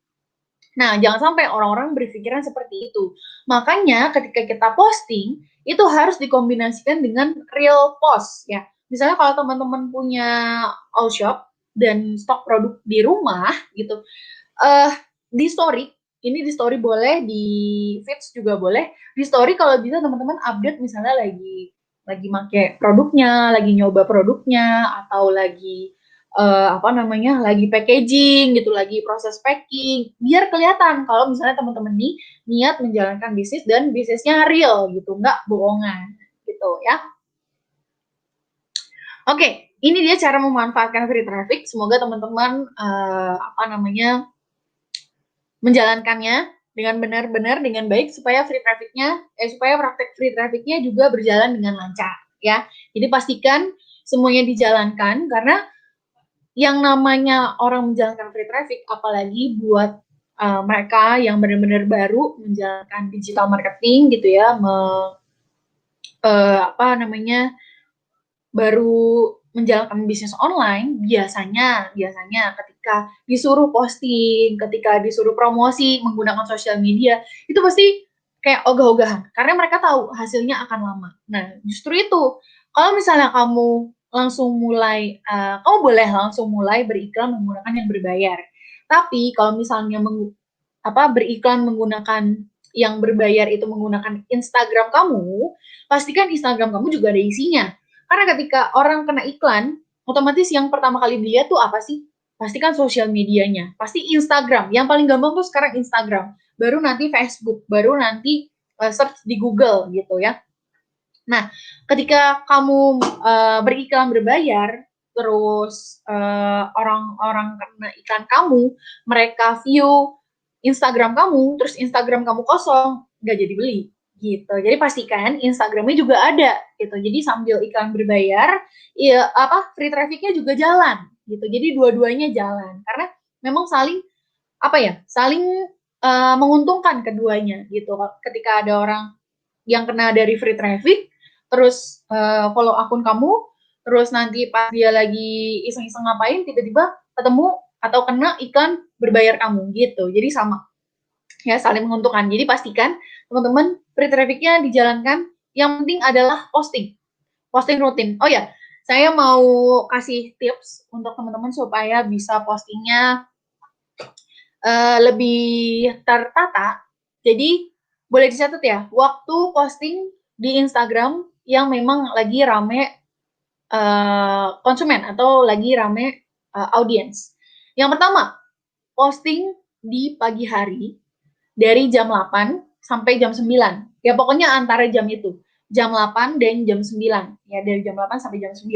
Nah, jangan sampai orang-orang berpikiran seperti itu. Makanya ketika kita posting, itu harus dikombinasikan dengan real post ya. Misalnya kalau teman-teman punya all shop dan stok produk di rumah gitu, uh, di story, ini di story boleh, di feeds juga boleh. Di story kalau bisa teman-teman update misalnya lagi make produknya, lagi nyoba produknya, atau lagi lagi packaging gitu, lagi proses packing, biar kelihatan kalau misalnya teman-teman nih niat menjalankan bisnis dan bisnisnya real gitu, nggak bohongan gitu ya. Oke, ini dia cara memanfaatkan free traffic. Semoga teman-teman menjalankannya dengan benar-benar dengan baik supaya supaya praktek free trafficnya juga berjalan dengan lancar ya. Jadi pastikan semuanya dijalankan, karena yang namanya orang menjalankan free traffic, apalagi buat mereka yang benar-benar baru menjalankan digital marketing gitu ya, baru menjalankan bisnis online, biasanya ketika disuruh posting, ketika disuruh promosi menggunakan sosial media, itu pasti kayak ogah-ogahan, karena mereka tahu hasilnya akan lama. Nah, justru itu, kalau misalnya kamu kamu boleh langsung mulai beriklan menggunakan yang berbayar. Tapi kalau misalnya beriklan menggunakan yang berbayar itu menggunakan Instagram kamu, pastikan Instagram kamu juga ada isinya. Karena ketika orang kena iklan, otomatis yang pertama kali dilihat tuh apa sih? Pastikan sosial medianya. Pasti Instagram. Yang paling gampang tuh sekarang Instagram. Baru nanti Facebook. Baru nanti search di Google gitu ya. Nah, ketika kamu beriklan berbayar, terus orang-orang kena iklan kamu, mereka view Instagram kamu, terus Instagram kamu kosong, nggak jadi beli gitu. Jadi pastikan Instagramnya juga ada gitu. Jadi sambil iklan berbayar, free trafficnya juga jalan gitu. Jadi dua-duanya jalan, karena memang saling menguntungkan keduanya gitu. Ketika ada orang yang kena dari free traffic, terus follow akun kamu, terus nanti pas dia lagi iseng-iseng ngapain, tiba-tiba ketemu atau kena iklan berbayar kamu gitu. Jadi sama ya, saling menguntungkan. Jadi pastikan teman-teman free trafficnya dijalankan. Yang penting adalah posting rutin. Oh ya, saya mau kasih tips untuk teman-teman supaya bisa postingnya lebih tertata. Jadi boleh dicatat ya, waktu posting di Instagram yang memang lagi rame konsumen atau lagi rame audiens. Yang pertama, posting di pagi hari dari jam 8 sampai jam 9. Ya pokoknya antara jam itu. Jam 8 dan jam 9. Ya dari jam 8 sampai jam 9.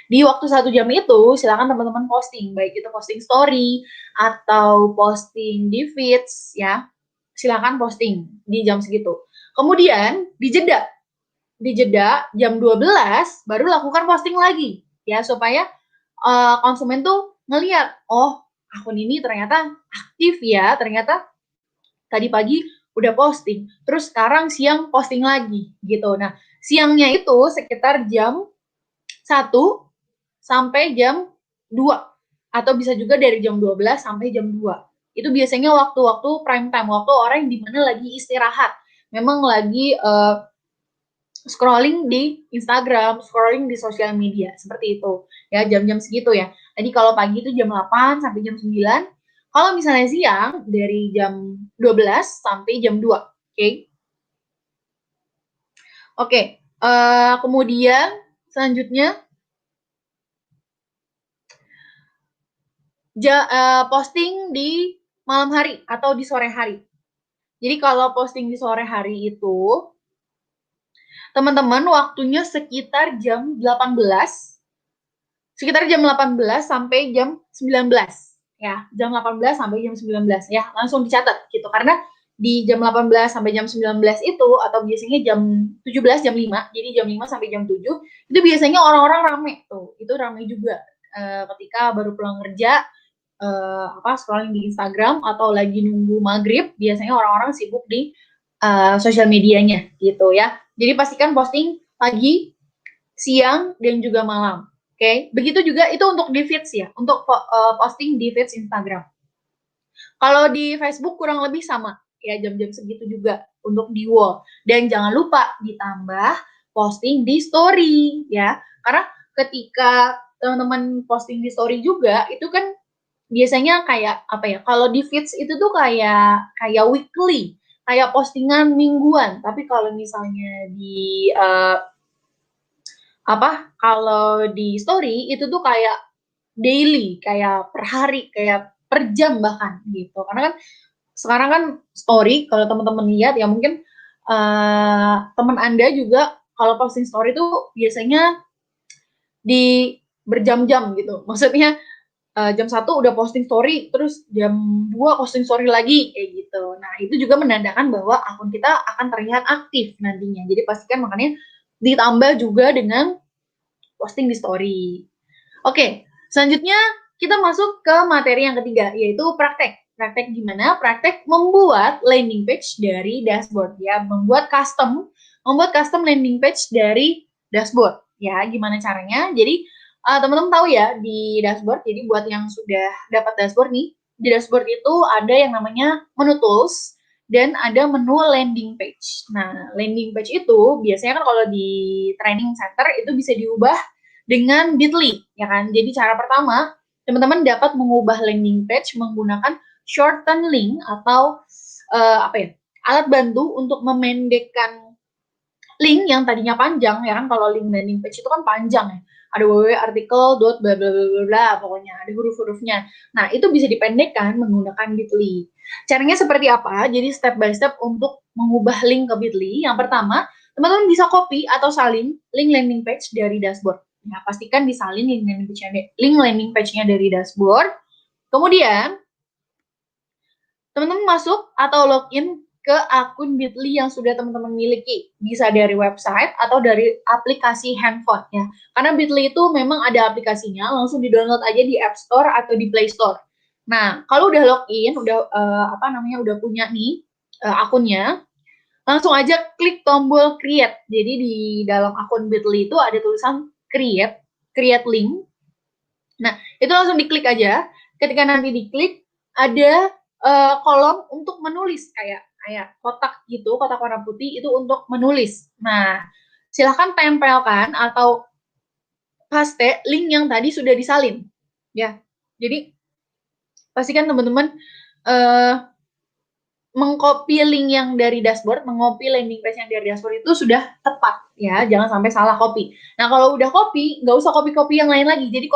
Di waktu 1 jam itu silakan teman-teman posting, baik itu posting story atau posting di feeds ya. Silakan posting di jam segitu. Kemudian di jeda jam 12 baru lakukan posting lagi ya, supaya konsumen tuh ngelihat, oh akun ini ternyata aktif ya, ternyata tadi pagi udah posting, terus sekarang siang posting lagi gitu. Nah, siangnya itu sekitar jam 1 sampai jam 2, atau bisa juga dari jam 12 sampai jam 2. Itu biasanya waktu-waktu prime time, waktu orang di mana lagi istirahat, memang lagi scrolling di Instagram, scrolling di sosial media, seperti itu. Ya, jam-jam segitu ya. Tadi kalau pagi itu jam 8 sampai jam 9. Kalau misalnya siang, dari jam 12 sampai jam 2. Oke. Oke. Kemudian, selanjutnya, posting di malam hari atau di sore hari. Jadi kalau posting di sore hari itu, teman-teman waktunya sekitar jam 18 sampai jam 19 ya, jam 18 sampai jam 19 ya, langsung dicatat gitu, karena di jam 18 sampai jam 19 itu, atau biasanya jam 17 jam 5, jadi jam 5 sampai jam 7 itu biasanya orang-orang rame tuh, itu rame juga ketika baru pulang kerja, scrolling di Instagram atau lagi nunggu maghrib, biasanya orang-orang sibuk di sosial medianya gitu ya. Jadi pastikan posting pagi, siang, dan juga malam. Oke, begitu juga itu untuk di feeds ya, untuk posting di feeds Instagram. Kalau di Facebook kurang lebih sama, ya jam-jam segitu juga untuk di wall. Dan jangan lupa ditambah posting di story ya, karena ketika teman-teman posting di story juga, itu kan biasanya kayak apa ya? Kalau di feeds itu tuh kayak weekly, kayak postingan mingguan. Tapi kalau misalnya di kalau di story itu tuh kayak daily, kayak per hari, kayak per jam bahkan gitu. Karena kan sekarang kan story kalau teman-teman lihat ya mungkin teman Anda juga kalau posting story tuh biasanya di berjam-jam gitu. Maksudnya jam 1 udah posting story, terus jam 2 posting story lagi, kayak gitu. Nah, itu juga menandakan bahwa akun kita akan terlihat aktif nantinya. Jadi pastikan makanya ditambah juga dengan posting di story. Oke, selanjutnya kita masuk ke materi yang ketiga, yaitu praktek. Praktek gimana? Praktek membuat landing page dari dashboard ya, membuat custom landing page dari dashboard ya. Gimana caranya? Jadi teman-teman tahu ya di dashboard. Jadi buat yang sudah dapat dashboard nih, di dashboard itu ada yang namanya menu tools dan ada menu landing page. Nah, landing page itu biasanya kan kalau di training center itu bisa diubah dengan Bitly, ya kan? Jadi cara pertama, teman-teman dapat mengubah landing page menggunakan shorten link atau alat bantu untuk memendekkan link yang tadinya panjang, ya kan? Kalau link landing page itu kan panjang ya. Ada www.artikel bla bla bla bla, pokoknya ada huruf-hurufnya. Nah, itu bisa dipendekkan menggunakan Bitly. Caranya seperti apa? Jadi step by step untuk mengubah link ke Bitly. Yang pertama, teman-teman bisa copy atau salin link landing page dari dashboard. Nah, pastikan disalin link landing page-nya dari dashboard. Kemudian, teman-teman masuk atau login ke akun Bitly yang sudah teman-teman miliki. Bisa dari website atau dari aplikasi handphone ya. Karena Bitly itu memang ada aplikasinya, langsung di-download aja di App Store atau di Play Store. Nah, kalau udah login, udah punya nih akunnya, langsung aja klik tombol create. Jadi di dalam akun Bitly itu ada tulisan create link. Nah, itu langsung diklik aja. Ketika nanti diklik, ada kolom untuk menulis kayak kotak gitu, kotak warna putih itu untuk menulis. Nah, silahkan tempelkan atau paste link yang tadi sudah disalin. Ya, jadi pastikan teman-teman mengcopy link yang dari dashboard, mengcopy landing page yang dari dashboard itu sudah tepat ya, jangan sampai salah copy. Nah, kalau udah copy, nggak usah copy-copy yang lain lagi. Jadi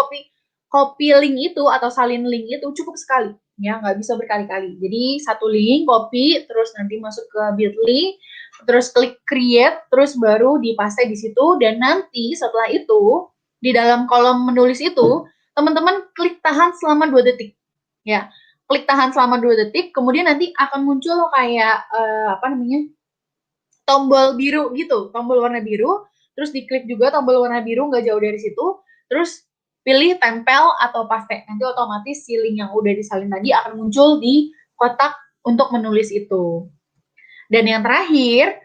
copy link itu atau salin link itu cukup sekali ya, nggak bisa berkali-kali. Jadi satu link copy, terus nanti masuk ke Bitly, terus klik create, terus baru dipaste di situ, dan nanti setelah itu di dalam kolom menulis itu teman-teman klik tahan selama 2 detik ya. Klik tahan selama 2 detik, kemudian nanti akan muncul kayak tombol biru gitu, tombol warna biru, terus diklik juga tombol warna biru nggak jauh dari situ, terus pilih tempel atau paste. Nanti otomatis si link yang udah disalin tadi akan muncul di kotak untuk menulis itu. Dan yang terakhir,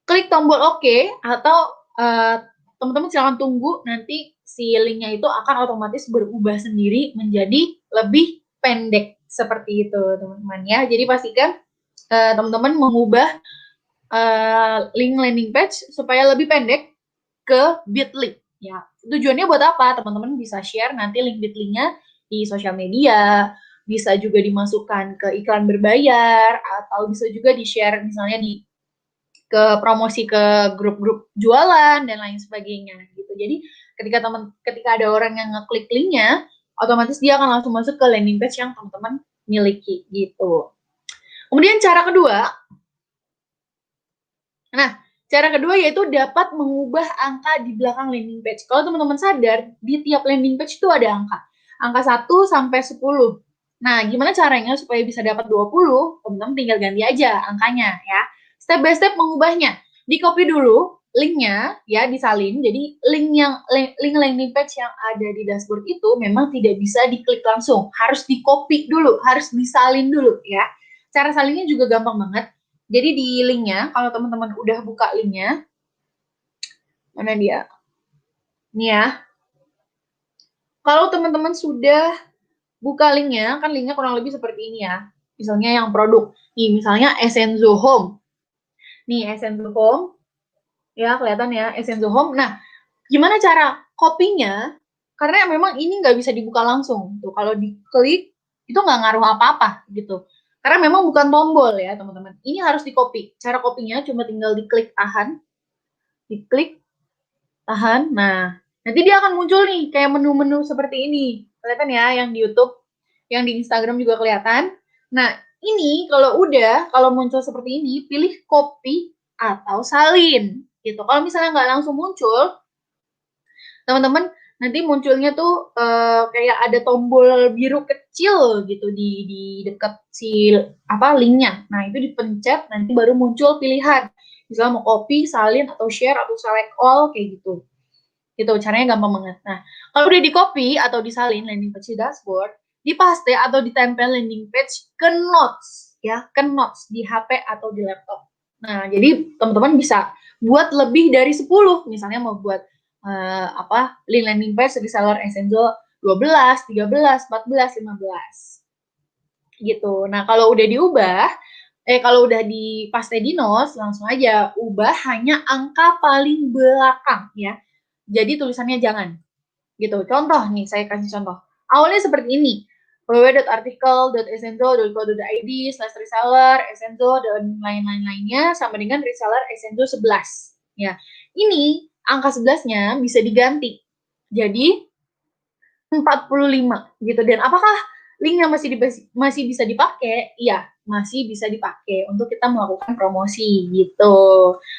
klik tombol OK atau teman-teman silakan tunggu, nanti si linknya itu akan otomatis berubah sendiri menjadi lebih pendek seperti itu, teman-teman ya. Jadi pastikan teman-teman mengubah link landing page supaya lebih pendek ke Bitly ya. Tujuannya buat apa? Teman-teman bisa share nanti link Bitly-nya di sosial media, bisa juga dimasukkan ke iklan berbayar, atau bisa juga di-share misalnya ke promosi ke grup-grup jualan dan lain sebagainya gitu. Jadi ketika ada orang yang ngeklik linknya, otomatis dia akan langsung masuk ke landing page yang teman-teman miliki gitu. Kemudian cara kedua yaitu dapat mengubah angka di belakang landing page. Kalau teman-teman sadar, di tiap landing page itu ada angka 1 sampai 10. Nah, gimana caranya supaya bisa dapat 20? Teman-teman tinggal ganti aja angkanya ya. Step by step mengubahnya. Di copy dulu linknya ya disalin. Jadi link landing page yang ada di dashboard itu memang tidak bisa diklik langsung, harus di copy dulu, harus disalin dulu ya. Cara salinnya juga gampang banget. Jadi di linknya, kalau teman-teman udah buka linknya, mana dia? Nih ya. Kalau teman-teman sudah buka linknya, kan linknya kurang lebih seperti ini ya. Misalnya yang produk, nih misalnya Essenzo Home. Nih Essenzo Home, ya kelihatan ya Essenzo Home. Nah, gimana cara copy-nya? Karena memang ini nggak bisa dibuka langsung. Tuh, kalau diklik itu nggak ngaruh apa-apa gitu. Karena memang bukan tombol ya teman-teman. Ini harus di copy. Cara copy-nya cuma tinggal diklik tahan, diklik tahan. Nah, nanti dia akan muncul nih kayak menu-menu seperti ini. Kelihatan ya yang di YouTube, yang di Instagram juga kelihatan. Nah, ini kalau muncul seperti ini, pilih copy atau salin gitu. Kalau misalnya nggak langsung muncul, teman-teman nanti munculnya tuh kayak ada tombol biru kecil gitu di dekat si linknya. Nah itu dipencet nanti baru muncul pilihan. Misalnya mau copy, salin atau share atau select all kayak gitu. Gitu caranya gampang banget. Nah kalau udah di copy atau disalin landing page di dashboard, dipaste atau ditempel landing page ke notes ya, ke notes di HP atau di laptop. Nah jadi teman-teman bisa buat lebih dari 10 misalnya mau buat link landing page reseller Essenzo 12, 13, 14, 15 gitu. Nah, kalau udah diubah kalau udah dipaste di notes langsung aja ubah hanya angka paling belakang ya. Jadi tulisannya jangan gitu. Contoh nih, saya kasih contoh. Awalnya seperti ini. www.artikel.essenzo.co.id/reseller Essenzo dan lain-lainnya sama dengan reseller Essenzo 11. Ya. Ini angka 11-nya bisa diganti. Jadi 45 gitu. Dan apakah linknya masih bisa dipakai? Iya, masih bisa dipakai untuk kita melakukan promosi gitu.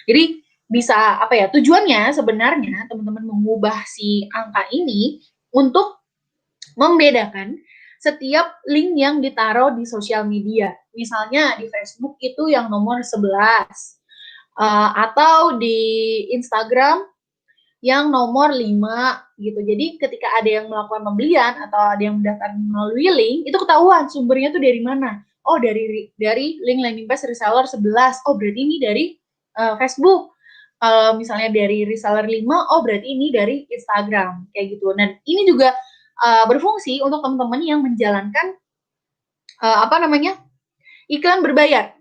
Jadi bisa tujuannya sebenarnya teman-teman mengubah si angka ini untuk membedakan setiap link yang ditaruh di sosial media. Misalnya di Facebook itu yang nomor 11 atau di Instagram yang nomor 5 gitu. Jadi ketika ada yang melakukan pembelian atau ada yang mendaftar melalui link, itu ketahuan sumbernya tuh dari mana. Oh, dari link landing page reseller 11. Oh, berarti ini dari Facebook. Kalau misalnya dari reseller 5, oh berarti ini dari Instagram kayak gitu. Dan ini juga berfungsi untuk teman-teman yang menjalankan iklan berbayar.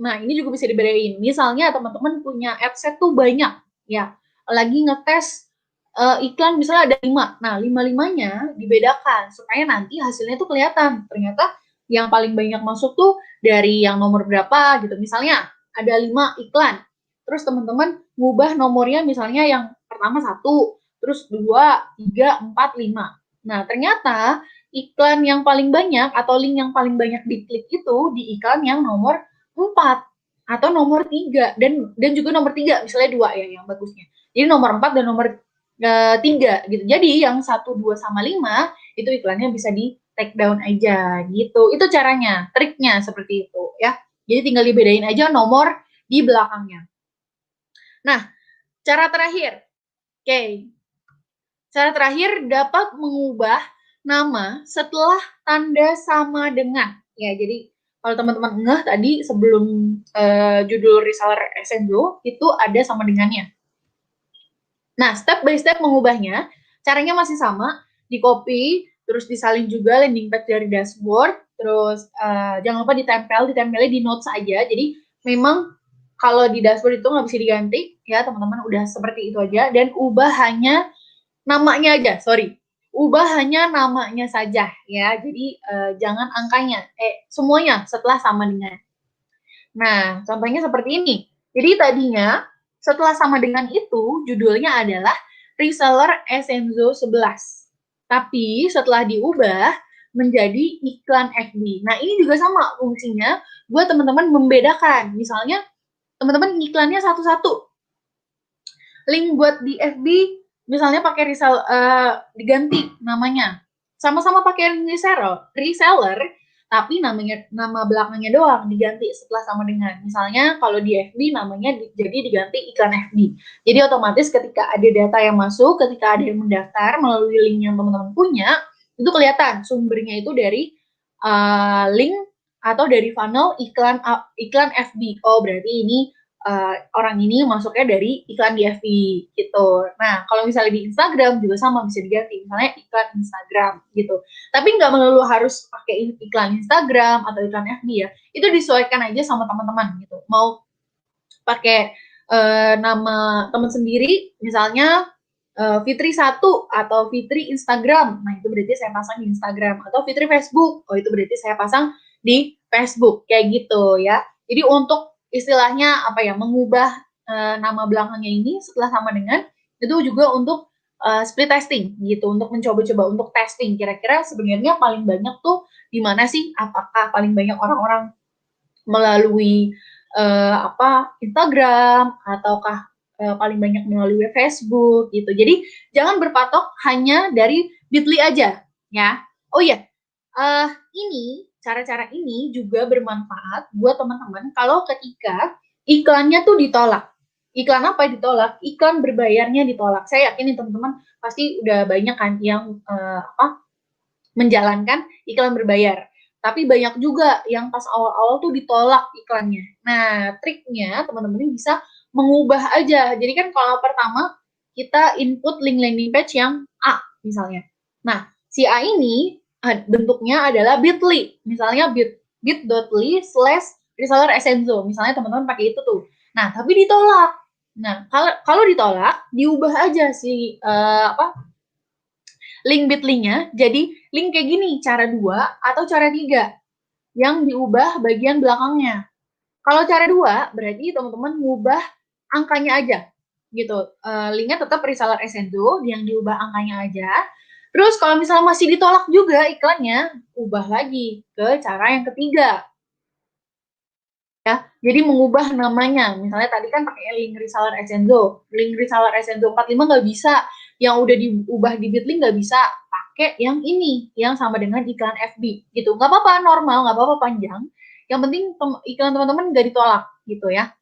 Nah, ini juga bisa dibedain. Misalnya teman-teman punya adset tuh banyak, ya, lagi ngetes iklan misalnya ada 5. Nah, 5-5-nya dibedakan supaya nanti hasilnya tuh kelihatan. Ternyata yang paling banyak masuk tuh dari yang nomor berapa gitu. Misalnya ada 5 iklan. Terus teman-teman ngubah nomornya misalnya yang pertama 1, terus 2, 3, 4, 5. Nah, ternyata iklan yang paling banyak atau link yang paling banyak diklik itu di iklan yang nomor 4 atau nomor 3 dan juga nomor 3 misalnya 2 ya yang bagusnya. Jadi nomor 4 dan nomor 3 gitu. Jadi yang 1, 2 sama 5 itu iklannya bisa di take down aja gitu. Itu caranya, triknya seperti itu ya. Jadi tinggal dibedain aja nomor di belakangnya. Nah, cara terakhir. Oke. Cara terakhir dapat mengubah nama setelah tanda sama dengan. Ya, jadi kalau teman-teman ngeh tadi sebelum judul reseller Essenzo itu ada sama dengannya. Nah, step by step mengubahnya, caranya masih sama, di copy, terus disalin juga landing page dari dashboard, terus jangan lupa ditempelnya di notes aja. Jadi memang kalau di dashboard itu nggak bisa diganti, ya teman-teman udah seperti itu aja, dan ubah hanya namanya aja, ubah hanya namanya saja ya. Jadi jangan angkanya, semuanya setelah sama dengan. Nah, contohnya seperti ini. Jadi tadinya setelah sama dengan itu judulnya adalah reseller Essenzo 11. Tapi setelah diubah menjadi iklan FB. Nah, ini juga sama fungsinya buat teman-teman membedakan. Misalnya teman-teman iklannya satu-satu. Link buat di FB misalnya pakai diganti namanya. Sama-sama pakai reseller, tapi nama belakangnya doang diganti setelah sama dengan. Misalnya kalau di FB namanya jadi diganti iklan FB. Jadi otomatis ketika ada data yang masuk, ketika ada yang mendaftar melalui link yang teman-teman punya, itu kelihatan sumbernya itu dari link atau dari funnel iklan FB. Oh, berarti ini orang ini masuknya dari iklan di FB gitu. Nah, kalau misalnya di Instagram juga sama, bisa diganti. Misalnya iklan Instagram gitu. Tapi nggak melulu harus pakai iklan Instagram atau iklan FB ya. Itu disesuaikan aja sama teman-teman gitu. Mau pakai nama teman sendiri, misalnya Fitri 1 atau Fitri Instagram. Nah, itu berarti saya pasang di Instagram. Atau Fitri Facebook. Oh, itu berarti saya pasang di Facebook. Kayak gitu ya. Jadi untuk istilahnya apa ya, mengubah nama belakangnya ini setelah sama dengan, itu juga untuk split testing gitu, untuk mencoba-coba, untuk testing kira-kira sebenarnya paling banyak tuh di mana sih, apakah paling banyak orang-orang melalui Instagram ataukah paling banyak melalui Facebook gitu. Jadi jangan berpatok hanya dari Bitly aja ya. Oh iya, ini cara-cara ini juga bermanfaat buat teman-teman kalau ketika iklannya tuh ditolak. Iklan apa ditolak? Iklan berbayarnya ditolak. Saya yakin nih teman-teman pasti udah banyak kan yang menjalankan iklan berbayar. Tapi banyak juga yang pas awal-awal tuh ditolak iklannya. Nah, triknya teman-teman bisa mengubah aja. Jadi kan kalau pertama kita input link landing page yang A misalnya. Nah, si A ini bentuknya adalah bit.ly. Misalnya bit.ly/reseller Essenzo. Misalnya teman-teman pakai itu tuh. Nah, tapi ditolak. Nah, kalau ditolak, diubah aja si link bit.ly-nya jadi link kayak gini, cara 2 atau cara 3 yang diubah bagian belakangnya. Kalau cara 2 berarti teman-teman ngubah angkanya aja gitu. Linknya tetap reseller Essenzo yang diubah angkanya aja. Terus kalau misalnya masih ditolak juga iklannya, ubah lagi ke cara yang ketiga. Ya, jadi mengubah namanya. Misalnya tadi kan pakai link reseller Essenzo. Link reseller Essenzo 45 nggak bisa. Yang udah diubah di Bitly nggak bisa. Pakai yang ini, yang sama dengan iklan FB gitu. Nggak apa-apa, normal, nggak apa-apa panjang. Yang penting iklan teman-teman nggak ditolak gitu ya.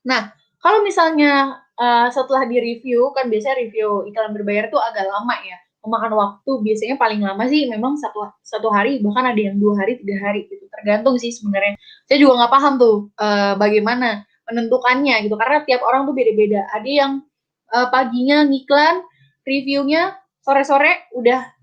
Nah, kalau misalnya setelah di-review, kan biasanya review iklan berbayar tuh agak lama ya. Memakan waktu biasanya paling lama sih memang satu hari, bahkan ada yang 2 hari, 3 hari gitu. Tergantung sih sebenarnya. Saya juga nggak paham tuh bagaimana menentukannya gitu. Karena tiap orang tuh beda-beda. Ada yang paginya ngiklan, reviewnya sore-sore udah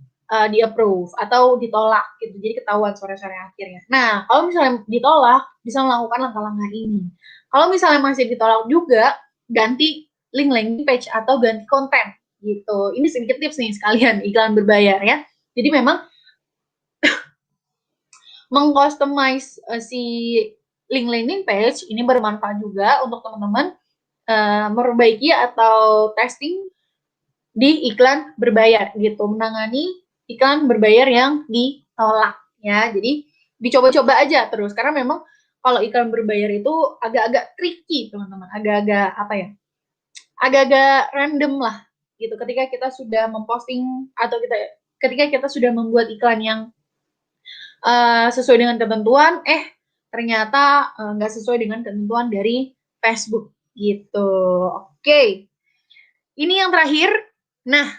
di-approve atau ditolak gitu. Jadi ketahuan sore-sore akhirnya. Nah, kalau misalnya ditolak, bisa melakukan langkah-langkah ini. Kalau misalnya masih ditolak juga, ganti link landing page atau ganti konten gitu. Ini sedikit tips nih sekalian iklan berbayar ya. Jadi memang mengcustomize si link landing page ini bermanfaat juga untuk teman-teman memperbaiki atau testing di iklan berbayar gitu, menangani iklan berbayar yang ditolak ya. Jadi dicoba-coba aja terus karena memang kalau iklan berbayar itu agak-agak tricky teman-teman, agak-agak apa ya, agak-agak random lah gitu. Ketika kita sudah memposting atau ketika kita sudah membuat iklan yang sesuai dengan ketentuan, ternyata nggak sesuai dengan ketentuan dari Facebook gitu. Oke, ini yang terakhir. Nah,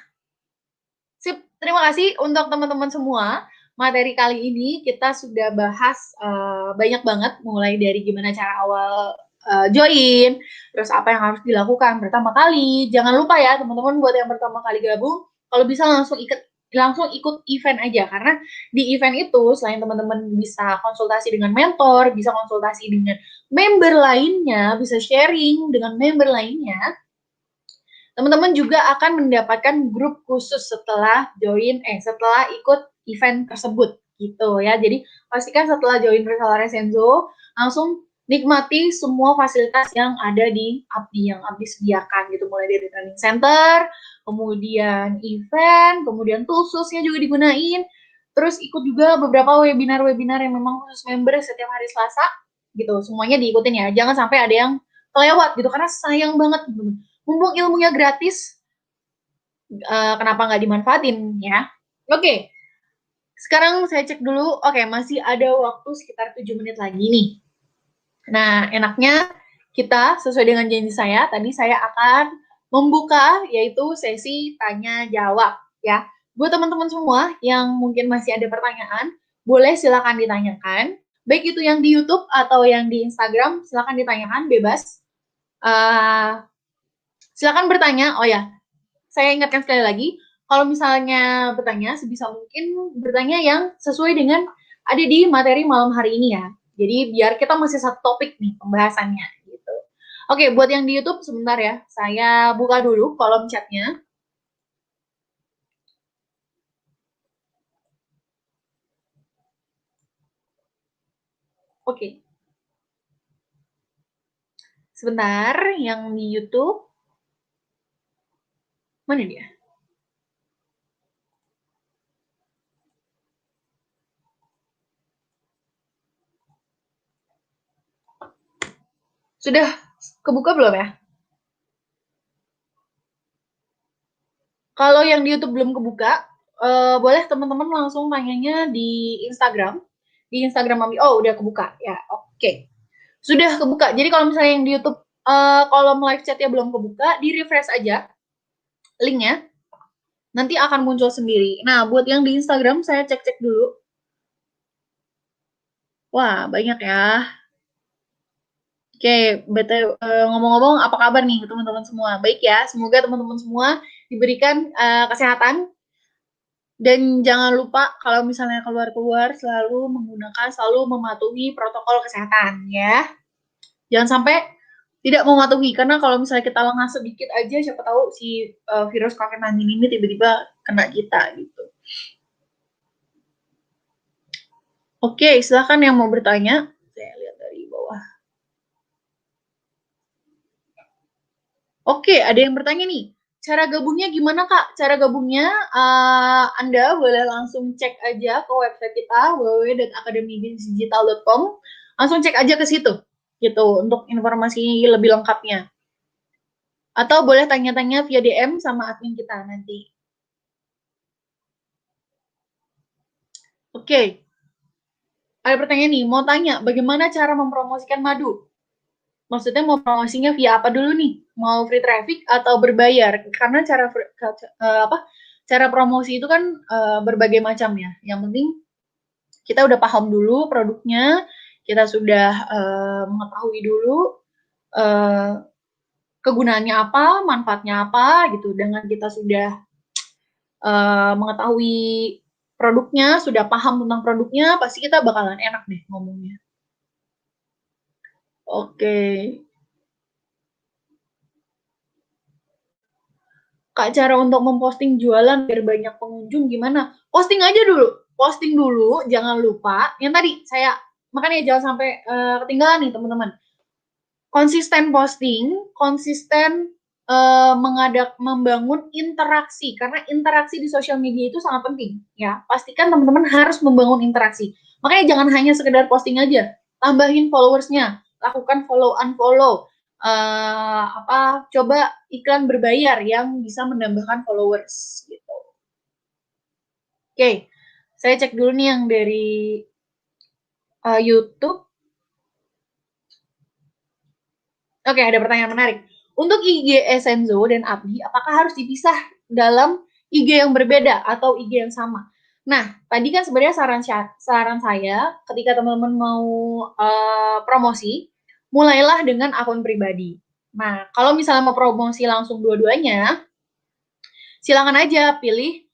sip, terima kasih untuk teman-teman semua. Materi kali ini kita sudah bahas banyak banget, mulai dari gimana cara awal join, terus apa yang harus dilakukan pertama kali. Jangan lupa ya teman-teman buat yang pertama kali gabung, kalau bisa langsung ikut event aja, karena di event itu selain teman-teman bisa konsultasi dengan mentor, bisa konsultasi dengan member lainnya, bisa sharing dengan member lainnya, teman-teman juga akan mendapatkan grup khusus setelah ikut event tersebut gitu ya. Jadi pastikan setelah join Reseller Essenzo langsung nikmati semua fasilitas yang ada di Abdi yang Abdi sediakan gitu, mulai dari training center, kemudian event, kemudian toolsnya juga digunain, terus ikut juga beberapa webinar-webinar yang memang khusus member setiap hari Selasa gitu, semuanya diikutin ya, jangan sampai ada yang kelewat gitu karena sayang banget gitu. Mumpung ilmunya gratis, kenapa nggak dimanfaatin ya? Oke, Sekarang saya cek dulu, oke masih ada waktu sekitar 7 menit lagi nih. Nah, enaknya kita sesuai dengan janji saya, tadi saya akan membuka yaitu sesi tanya jawab ya. Buat teman-teman semua yang mungkin masih ada pertanyaan, boleh silakan ditanyakan. Baik itu yang di YouTube atau yang di Instagram, silakan ditanyakan bebas. Silakan bertanya. Oh ya, saya ingatkan sekali lagi, kalau misalnya bertanya, sebisa mungkin bertanya yang sesuai dengan ada di materi malam hari ini ya. Jadi biar kita masih satu topik nih pembahasannya gitu. Oke, buat yang di YouTube sebentar ya. Saya buka dulu kolom chatnya. Oke. Sebentar, yang di YouTube. Mana dia? Sudah kebuka belum ya? Kalau yang di YouTube belum kebuka, boleh teman-teman langsung tanyanya di Instagram. Di Instagram Mami. Oh, udah kebuka. Ya, oke. Sudah kebuka. Jadi kalau misalnya yang di YouTube kolom live chatnya belum kebuka, di-refresh aja linknya. Nanti akan muncul sendiri. Nah, buat yang di Instagram, saya cek-cek dulu. Wah, banyak ya. Oke, ngomong-ngomong, apa kabar nih teman-teman semua? Baik ya, semoga teman-teman semua diberikan kesehatan. Dan jangan lupa kalau misalnya keluar-keluar selalu mematuhi protokol kesehatan ya. Jangan sampai tidak mematuhi, karena kalau misalnya kita lengah sedikit aja, siapa tahu si virus COVID-19 ini tiba-tiba kena kita gitu. Oke, silahkan yang mau bertanya. Saya lihat dari bawah. Oke, ada yang bertanya nih. Cara gabungnya gimana, Kak? Cara gabungnya, Anda boleh langsung cek aja ke website kita, www.akademidigital.com. Langsung cek aja ke situ, gitu, untuk informasi lebih lengkapnya. Atau boleh tanya-tanya via DM sama admin kita nanti. Oke. Ada pertanyaan nih, mau tanya, bagaimana cara mempromosikan madu? Maksudnya mau promosinya via apa dulu nih? Mau free traffic atau berbayar? Karena cara promosi itu kan berbagai macam ya. Yang penting kita udah paham dulu produknya, kita sudah mengetahui dulu kegunaannya apa, manfaatnya apa gitu. Dengan kita sudah mengetahui produknya, sudah paham tentang produknya, pasti kita bakalan enak deh ngomongnya. Oke. Kak, cara untuk memposting jualan biar banyak pengunjung gimana? Posting aja dulu, jangan lupa. Yang tadi saya, makanya jangan sampai ketinggalan nih teman-teman. Konsisten posting, konsisten membangun interaksi, karena interaksi di sosial media itu sangat penting ya. Pastikan teman-teman harus membangun interaksi. Makanya jangan hanya sekedar posting aja, tambahin followersnya, lakukan follow unfollow, coba iklan berbayar yang bisa menambahkan followers gitu. Oke, saya cek dulu nih yang dari YouTube. Oke, ada pertanyaan menarik. Untuk IG Esenzo dan Abdi, apakah harus dipisah dalam IG yang berbeda atau IG yang sama? Nah, tadi kan sebenarnya saran saya ketika teman-teman mau promosi, mulailah dengan akun pribadi. Nah, kalau misalnya mau promosi langsung dua-duanya, silakan aja pilih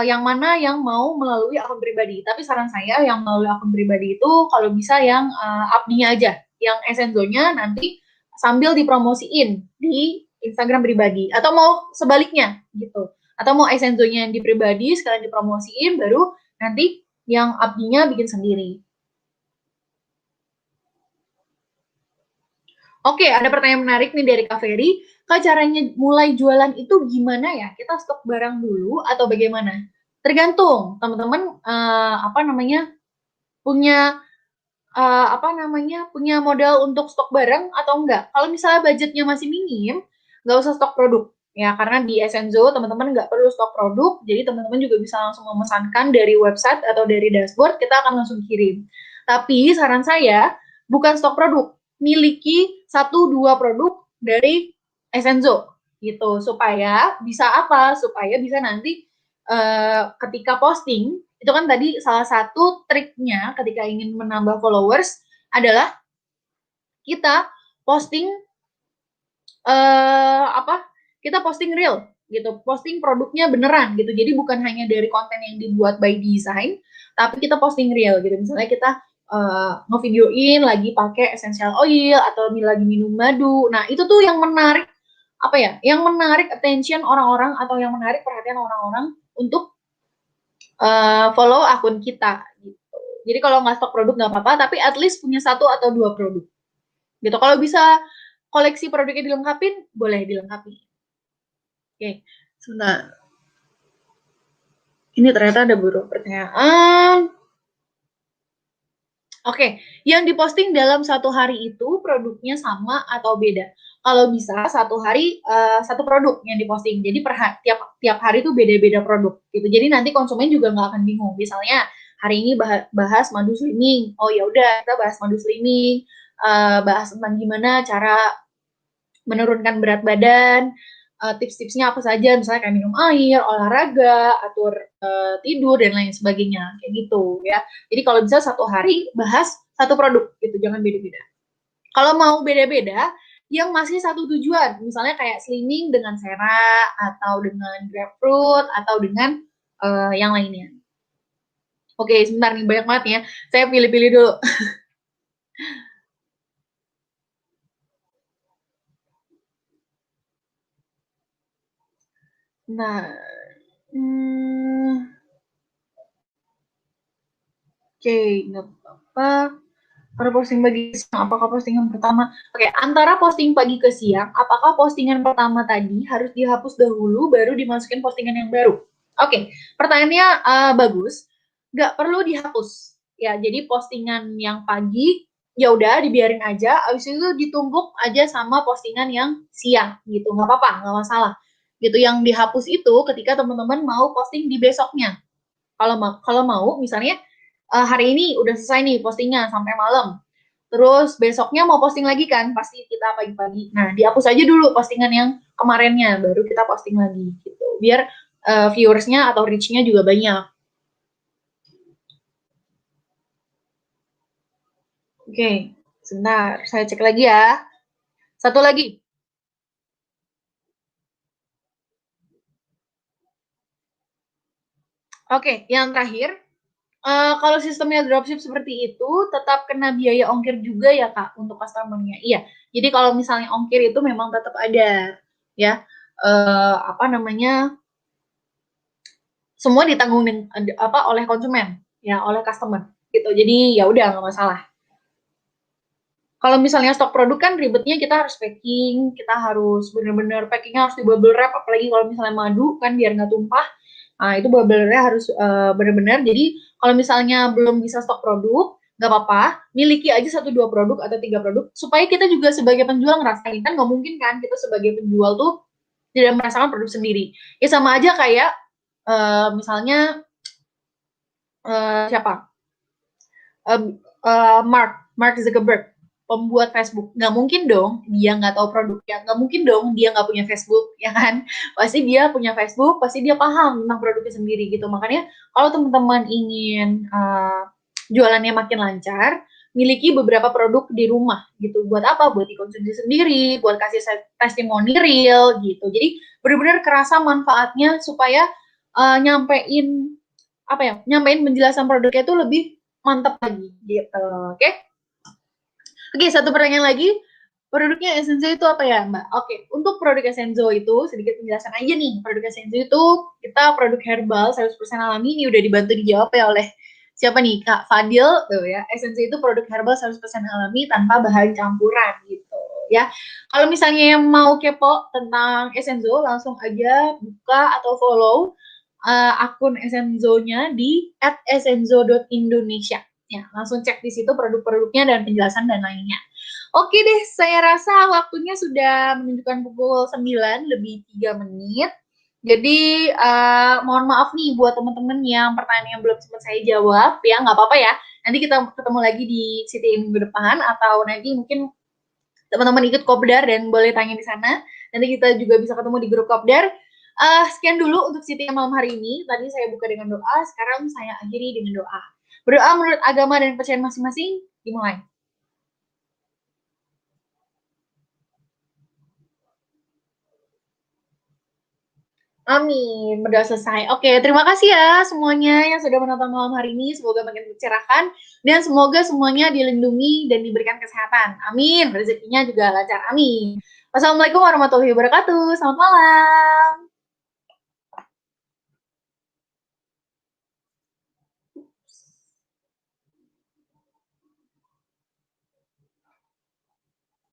yang mana yang mau melalui akun pribadi. Tapi saran saya yang melalui akun pribadi itu kalau bisa yang Abdinya aja, yang Esenzonya nanti sambil dipromosiin di Instagram pribadi, atau mau sebaliknya gitu, atau mau Esenzonya yang di pribadi sekalian dipromosiin, baru nanti yang Abdinya bikin sendiri. Oke, ada pertanyaan menarik nih dari Kak Ferry. Kak, caranya mulai jualan itu gimana ya? Kita stok barang dulu atau bagaimana? Tergantung teman-teman punya punya modal untuk stok barang atau enggak. Kalau misalnya budgetnya masih minim, nggak usah stok produk. Ya, karena di Essenzo teman-teman nggak perlu stok produk, jadi teman-teman juga bisa langsung memesankan dari website atau dari dashboard, kita akan langsung kirim. Tapi saran saya, bukan stok produk, miliki 1-2 produk dari Essenzo gitu, supaya bisa apa? Supaya bisa nanti ketika posting, itu kan tadi salah satu triknya ketika ingin menambah followers adalah kita posting apa, kita posting real gitu, posting produknya beneran gitu. Jadi bukan hanya dari konten yang dibuat by design, tapi kita posting real gitu. Misalnya kita ngevideoin lagi pakai essential oil atau lagi minum madu. Nah, itu tuh yang menarik apa ya? Yang menarik attention orang-orang atau yang menarik perhatian orang-orang untuk follow akun kita gitu. Jadi kalau nggak stok produk nggak apa-apa, tapi at least punya 1 atau 2 produk gitu. Kalau bisa koleksi produknya dilengkapin, boleh dilengkapi. Oke, sebentar. Ini ternyata ada beberapa pertanyaan. Oke, yang diposting dalam 1 hari itu produknya sama atau beda? Kalau bisa 1 hari 1 produk yang diposting. Jadi tiap hari itu beda-beda produk gitu. Jadi nanti konsumen juga nggak akan bingung. Misalnya hari ini bahas madu slimming. Oh ya udah kita bahas madu slimming. Bahas tentang gimana cara menurunkan berat badan, tips-tipsnya apa saja, misalnya kayak minum air, olahraga, atur tidur dan lain sebagainya, kayak gitu ya. Jadi kalau bisa 1 hari bahas 1 produk gitu, jangan beda-beda. Kalau mau beda-beda, yang masih satu tujuan, misalnya kayak slimming dengan sera atau dengan grapefruit atau dengan yang lainnya. Oke, sebentar nih banyak banget ya. Saya pilih-pilih dulu. Nah, oke, nggak apa-apa. Para posting pagi ke siang, apakah postingan pertama? Oke, antara posting pagi ke siang, apakah postingan pertama tadi harus dihapus dahulu baru dimasukin postingan yang baru? Oke, pertanyaannya bagus. Nggak perlu dihapus. Ya, jadi postingan yang pagi ya udah dibiarin aja, abis itu ditumpuk aja sama postingan yang siang gitu, nggak apa-apa, nggak masalah. Gitu, yang dihapus itu ketika teman-teman mau posting di besoknya. Kalau mau misalnya hari ini udah selesai nih postingnya sampai malam. Terus besoknya mau posting lagi kan, pasti kita pagi-pagi. Nah, dihapus aja dulu postingan yang kemarinnya, baru kita posting lagi gitu. Biar viewersnya atau reach-nya juga banyak. Oke, sebentar, saya cek lagi ya. Satu lagi. Oke, yang terakhir, kalau sistemnya dropship seperti itu, tetap kena biaya ongkir juga ya Kak, untuk customer-nya? Iya, jadi kalau misalnya ongkir itu memang tetap ada, ya. Apa namanya, semua ditanggung oleh konsumen, ya, oleh customer, gitu. Jadi ya udah nggak masalah. Kalau misalnya stok produk kan ribetnya kita harus packing, kita harus bener-bener packingnya harus di bubble wrap, apalagi kalau misalnya madu kan biar nggak tumpah. Nah, itu bubble wrap harus bener-bener. Jadi kalau misalnya belum bisa stok produk, nggak apa-apa, miliki aja 1-2 produk atau 3 produk, supaya kita juga sebagai penjual ngerasain. Kan nggak mungkin kan kita sebagai penjual tuh tidak merasakan produk sendiri. Ya sama aja kayak misalnya siapa? Mark Zuckerberg, pembuat Facebook. Nggak mungkin dong dia nggak tahu produknya, nggak mungkin dong dia nggak punya Facebook, ya kan? Pasti dia punya Facebook, pasti dia paham tentang produknya sendiri gitu. Makanya kalau teman-teman ingin jualannya makin lancar, miliki beberapa produk di rumah gitu. Buat apa? Buat dikonsumsi sendiri, buat kasih testimoni real gitu. Jadi benar-benar kerasa manfaatnya supaya nyampein apa ya? Nyampein penjelasan produknya itu lebih mantap lagi gitu. Oke. Oke, satu pertanyaan lagi. Produknya Essenzo itu apa ya, Mbak? Oke, untuk produk Essenzo itu sedikit penjelasan aja nih. Produk Essenzo itu kita produk herbal 100% alami. Ini udah dibantu dijawab ya oleh siapa nih? Kak Fadil tuh ya. Essenzo itu produk herbal 100% alami tanpa bahan campuran gitu ya. Kalau misalnya yang mau kepo tentang Essenzo, langsung aja buka atau follow akun Essenzo-nya di @essenzo.indonesia. Ya, langsung cek di situ produk-produknya dan penjelasan dan lainnya. Oke deh, saya rasa waktunya sudah menunjukkan pukul 9 lebih 3 menit. Jadi, mohon maaf nih buat teman-teman yang pertanyaan yang belum sempat saya jawab ya, nggak apa-apa ya. Nanti kita ketemu lagi di City minggu depan atau nanti mungkin teman-teman ikut kopdar dan boleh tanya di sana. Nanti kita juga bisa ketemu di grup kopdar. Sekian dulu untuk City malam hari ini. Tadi saya buka dengan doa, sekarang saya akhiri dengan doa. Berdoa menurut agama dan kepercayaan masing-masing, dimulai. Amin, berdoa selesai. Oke, terima kasih ya semuanya yang sudah menonton malam hari ini. Semoga makin tercerahkan dan semoga semuanya dilindungi dan diberikan kesehatan. Amin. Rezekinya juga lancar. Amin. Wassalamualaikum warahmatullahi wabarakatuh. Selamat malam.